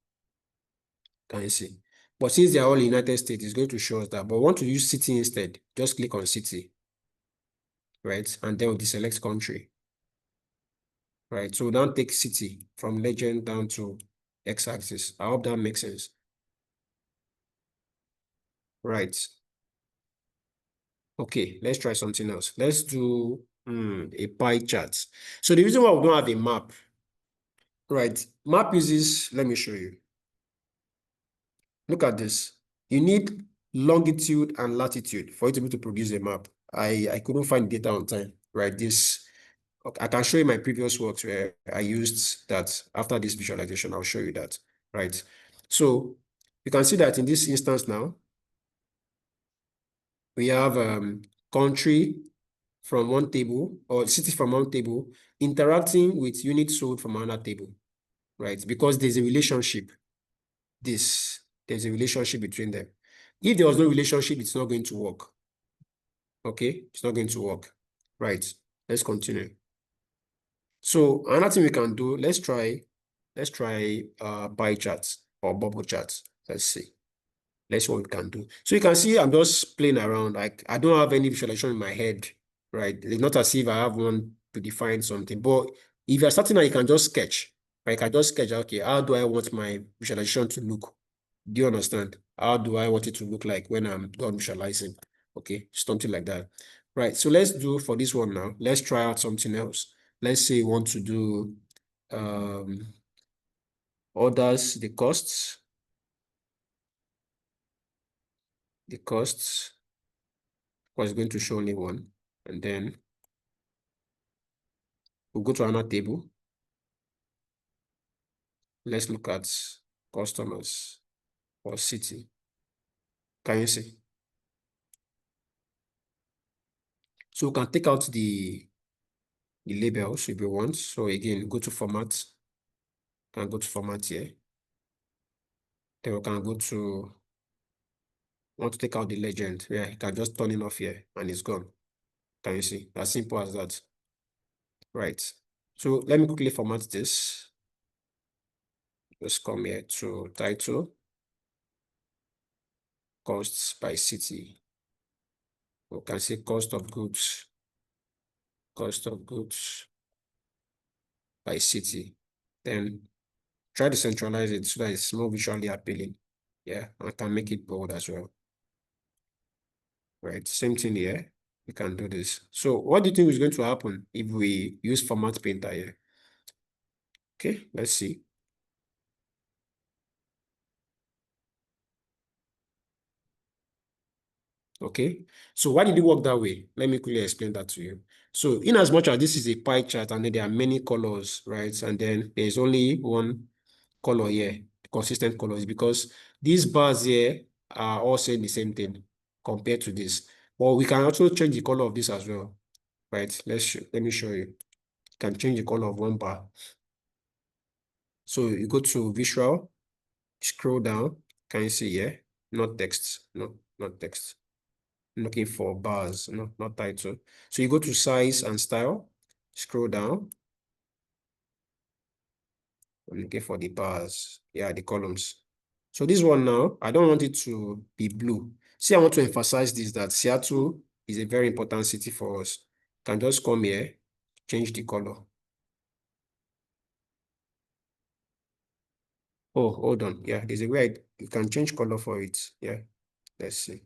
[SPEAKER 2] Can you see? But since they are all United States, it's going to show us that. But we want to use city instead. Just click on city, right? And then we'll deselect country, right? So we'll now take city from legend down to x-axis. I hope that makes sense. Right. Okay, let's try something else. Let's do a pie chart. So the reason why we don't have a map, right? Map uses, let me show you. Look at this. You need longitude and latitude for you to be able to produce a map. I couldn't find data on time, right? I can show you my previous works where I used that. After this visualization, I'll show you that, right? So you can see that in this instance now, we have country from one table or city from one table interacting with units sold from another table, right? Because there's a relationship. There's a relationship between them. If there was no relationship, it's not going to work. Okay, it's not going to work. Right. Let's continue. So another thing we can do, let's try pie charts or bubble charts. Let's see. Let's see what we can do. So you can see I'm just playing around. Like I don't have any visualization in my head, right? It's not as if I have one to define something. But if you're starting out, you can just sketch. Right? I can just sketch, okay, how do I want my visualization to look? Do you understand? How do I want it to look like when I'm done visualizing? Okay, something like that. Right. So let's do for this one now. Let's try out something else. Let's say you want to do orders, the costs. The costs was going to show only one. And then we'll go to another table. Let's look at customers or city. Can you see? So we can take out the labels if we want. So again, go to format. Can go to format here. Then we can go to want to take out the legend. Yeah, you can just turn it off here and it's gone. Can you see? As simple as that. Right. So let me quickly format this. Just come here to title, costs by city. We can see cost of goods by city. Then try to centralize it so that it's more visually appealing. Yeah, I can make it bold as well. Right, same thing here. We can do this. So what do you think is going to happen if we use format painter here? Okay, let's see. Okay, so why did it work that way? Let me quickly explain that to you. So in as much as this is a pie chart and then there are many colors, right? And then there's only one color here, consistent colors, because these bars here are all saying the same thing compared to this. But we can also change the color of this as well, right? Let me show you. You can change the color of one bar. So you go to visual, scroll down. Can you see here? Not text. No, not text. I'm looking for bars, no, not title. So you go to size and style, scroll down. I'm looking for the bars. Yeah, the columns. So this one now, I don't want it to be blue. See, I want to emphasize this, that Seattle is a very important city for us. Can just come here, change the color. Oh, hold on. Yeah, there's a way you can change color for it. Yeah, let's see.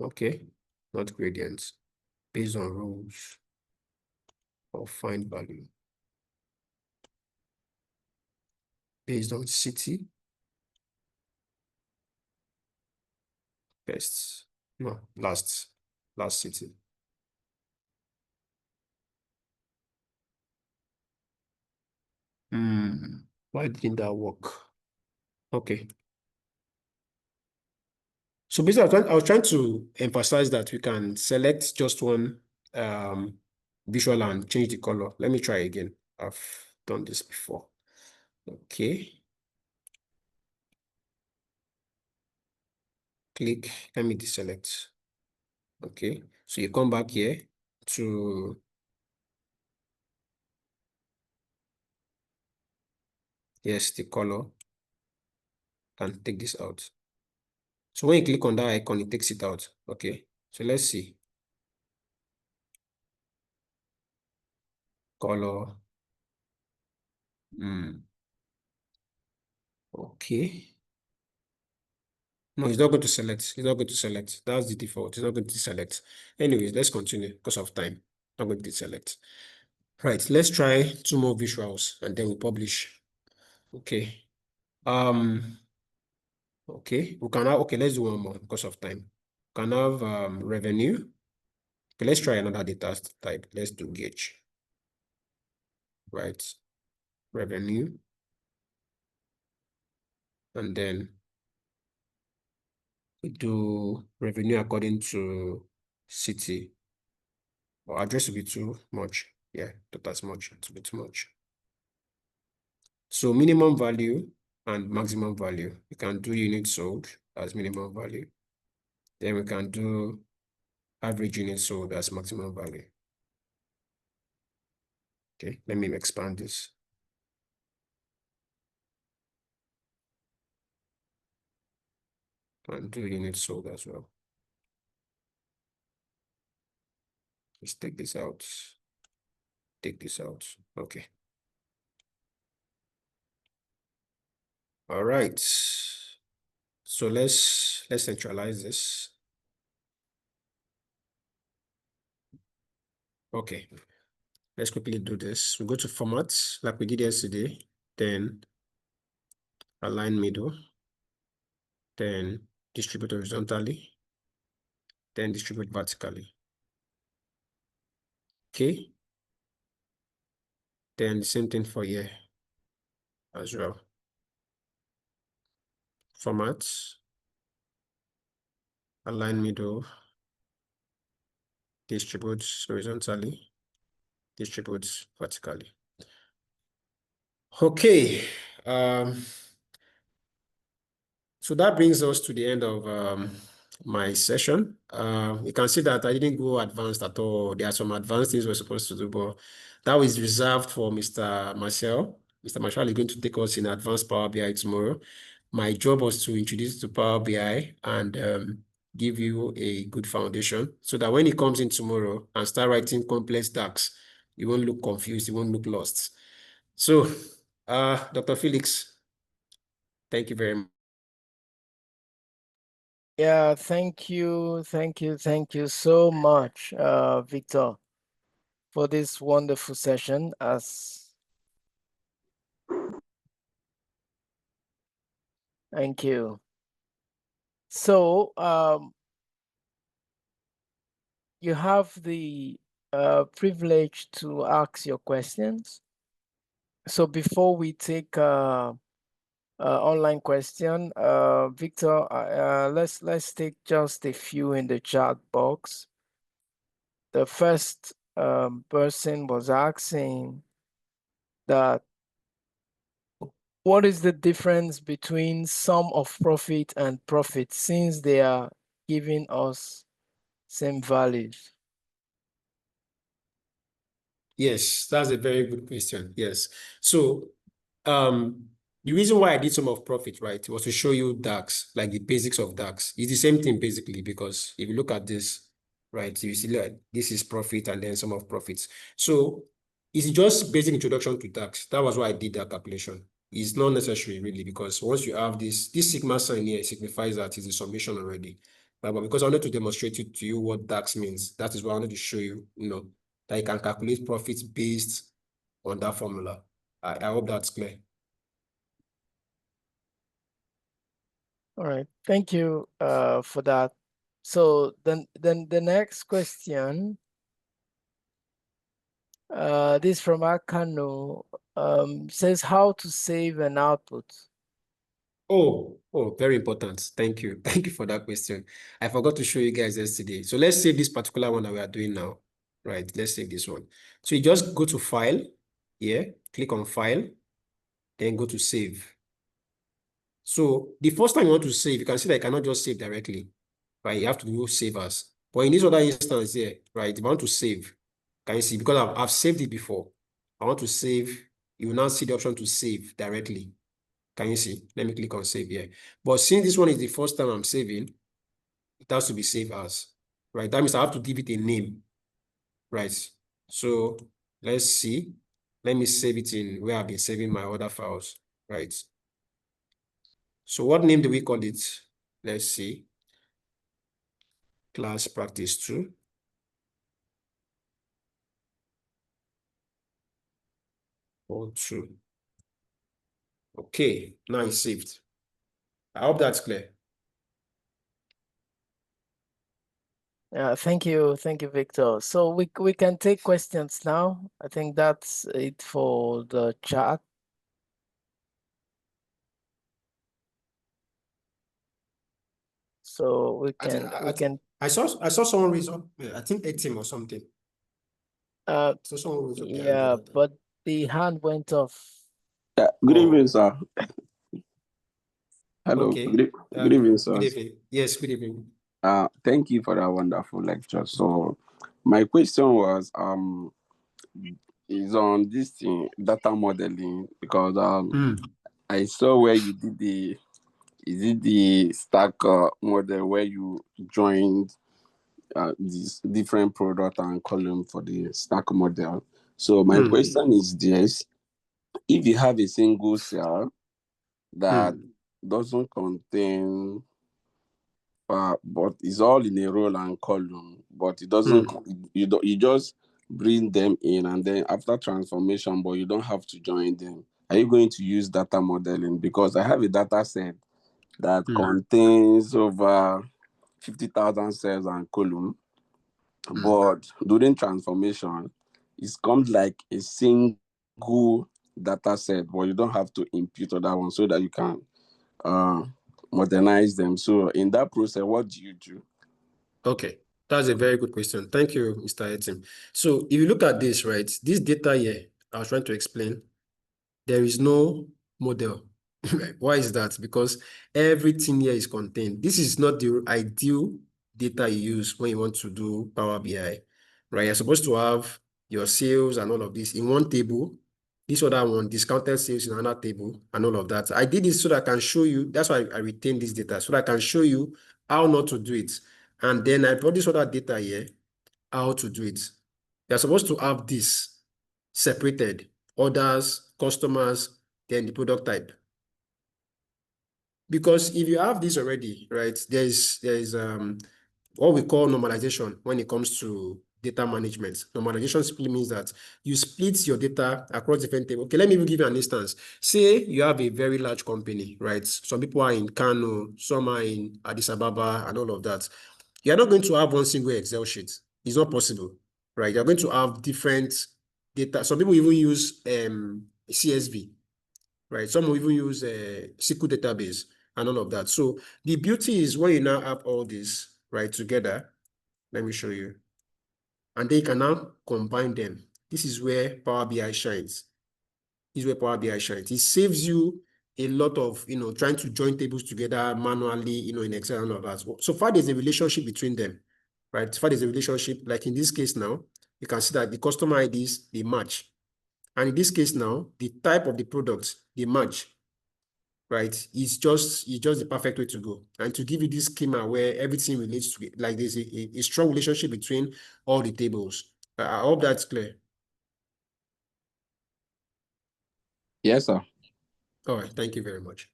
[SPEAKER 2] Okay, not gradients. Based on rules of find value. Based on city. Best. No, last city. Why didn't that work? Okay. So basically, I was trying to emphasize that we can select just one visual and change the color. Let me try again. I've done this before. Okay. Click, let me deselect. Okay. So you come back here to yes, the color, and take this out. So when you click on that icon, it takes it out. Okay. So let's see. Color. Okay. No, it's not going to select. It's not going to select. That's the default. It's not going to select. Anyways, let's continue because of time. Not going to select. Right. Let's try 2 more visuals and then we publish. Okay. Okay. We can have, okay, let's do 1 more because of time. We can have revenue. Okay, let's try another data type. Let's do gauge. Right. Revenue. And then we do revenue according to city. Or address will be too much. Yeah, that's much. It's a bit too much. So minimum value and maximum value. We can do units sold as minimum value. Then we can do average units sold as maximum value. Okay, let me expand this. And do units sold as well. Let's take this out. Take this out. Okay. All right. So let's centralize this. Okay. Let's quickly do this. We go to formats like we did yesterday, then align middle, then distribute horizontally, then distribute vertically. Okay. Then the same thing for here as well. Formats, align middle, distributes horizontally, distributes vertically. Okay. So that brings us to the end of my session. You can see that I didn't go advanced at all. There are some advanced things we're supposed to do, but that was reserved for Mr. Marcel. Mr. Marshall is going to take us in advanced Power BI tomorrow. My job was to introduce you to Power BI and give you a good foundation so that when he comes in tomorrow and start writing complex DAX, you won't look confused, you won't look lost. So, Dr. Felix, thank you very much.
[SPEAKER 1] Yeah, thank you so much, Victor, for this wonderful session. Thank you. So, you have the privilege to ask your questions. So before we take online question, Victor, let's take just a few in the chat box. The first person was asking that what is the difference between sum of profit and profit since they are giving us same values?
[SPEAKER 2] Yes, that's a very good question. Yes. So the reason why I did sum of profit, right, was to show you DAX, like the basics of DAX. It's the same thing basically, because if you look at this, right, you see like this is profit and then sum of profits. So it's just basic introduction to DAX. That was why I did that calculation. It's not necessary really, because once you have this sigma sign here, it signifies that it's a summation already. But because I wanted to demonstrate it to you what DAX means, that is what I wanted to show you, that you can calculate profits based on that formula. I hope that's clear.
[SPEAKER 1] All right, thank you for that. So then the next question, this from Akano, says how to save an output.
[SPEAKER 2] Oh, very important. Thank you. Thank you for that question. I forgot to show you guys yesterday. So let's save this particular one that we are doing now. Right, let's save this one. So you just go to File, click on File, then go to Save. So the first time you want to save, you can see that you cannot just save directly, right? You have to do Save As. But in this other instance here, right, if I want to save, can you see? Because I've saved it before. I want to save, you will now see the option to save directly. Can you see? Let me click on save here. But since this one is the first time I'm saving, it has to be saved as, right? That means I have to give it a name, right? So let's see. Let me save it in where I've been saving my other files, right? So what name do we call it? Let's see. Class practice 2. Or 2. Okay, now it's saved. I hope that's clear.
[SPEAKER 1] Thank you, Victor. So we can take questions now. I think that's it for the chat. So we can.
[SPEAKER 2] I saw someone raise up. I think 18 or something. So someone raise up their hand the
[SPEAKER 1] Yeah,
[SPEAKER 2] other time.
[SPEAKER 1] but the hand went off.
[SPEAKER 3] Yeah, good evening, sir. Hello.
[SPEAKER 2] Okay.
[SPEAKER 3] Good evening, sir.
[SPEAKER 2] Good evening. Yes, good evening.
[SPEAKER 3] Thank you for that wonderful lecture. So, my question was is on this thing, data modeling, because I saw where you did the stack model where you joined these different product and column for the stack model. So my question is this: if you have a single cell that doesn't contain but it's all in a row and column, but it doesn't you just bring them in and then after transformation, but you don't have to join them. Are you going to use data modeling? Because I have a data set that contains over 50,000 cells and column, but during transformation, it comes like a single data set, but you don't have to impute other one so that you can modernize them. So in that process, what do you do?
[SPEAKER 2] Okay, that's a very good question. Thank you, Mr. Etim. So if you look at this, right, this data here, I was trying to explain, there is no model. Why is that? Because everything here is contained. This is not the ideal data you use when you want to do Power BI, right? You're supposed to have your sales and all of this in one table. This other one, discounted sales in another table and all of that. I did this so that I can show you. That's why I retain this data, so that I can show you how not to do it. And then I brought this other data here, how to do it. You're supposed to have this separated, orders, customers, then the product type. Because if you have this already, right, there's what we call normalization when it comes to data management. Normalization simply means that you split your data across different tables. Okay, let me even give you an instance. Say you have a very large company, right? Some people are in Kano, some are in Addis Ababa, and all of that. You're not going to have one single Excel sheet. It's not possible, right? You're going to have different data. Some people even use CSV, right? Some will even use SQL database and all of that. So the beauty is when you now have all this, right, together, let me show you. And then you can now combine them. This is where Power BI shines. This is where Power BI shines. It saves you a lot of, trying to join tables together manually, in Excel and all that. So far, there's a relationship between them, right? So far, there's a relationship, like in this case now, you can see that the customer IDs, they match. And in this case now, the type of the products, they match, right? It's just the perfect way to go. And to give you this schema where everything relates to it, like there's a strong relationship between all the tables. I hope that's clear.
[SPEAKER 3] Yes, sir.
[SPEAKER 2] All right, thank you very much.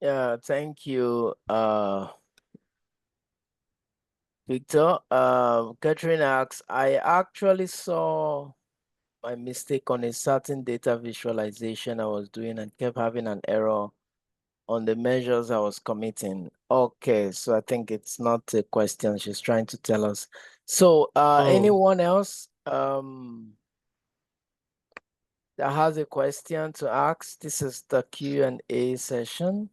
[SPEAKER 1] Yeah, thank you, Victor. Catherine asks, I actually saw my mistake on a certain data visualization I was doing and kept having an error on the measures I was committing. Okay, so I think it's not a question she's trying to tell us. So anyone else that has a question to ask? This is the Q&A session.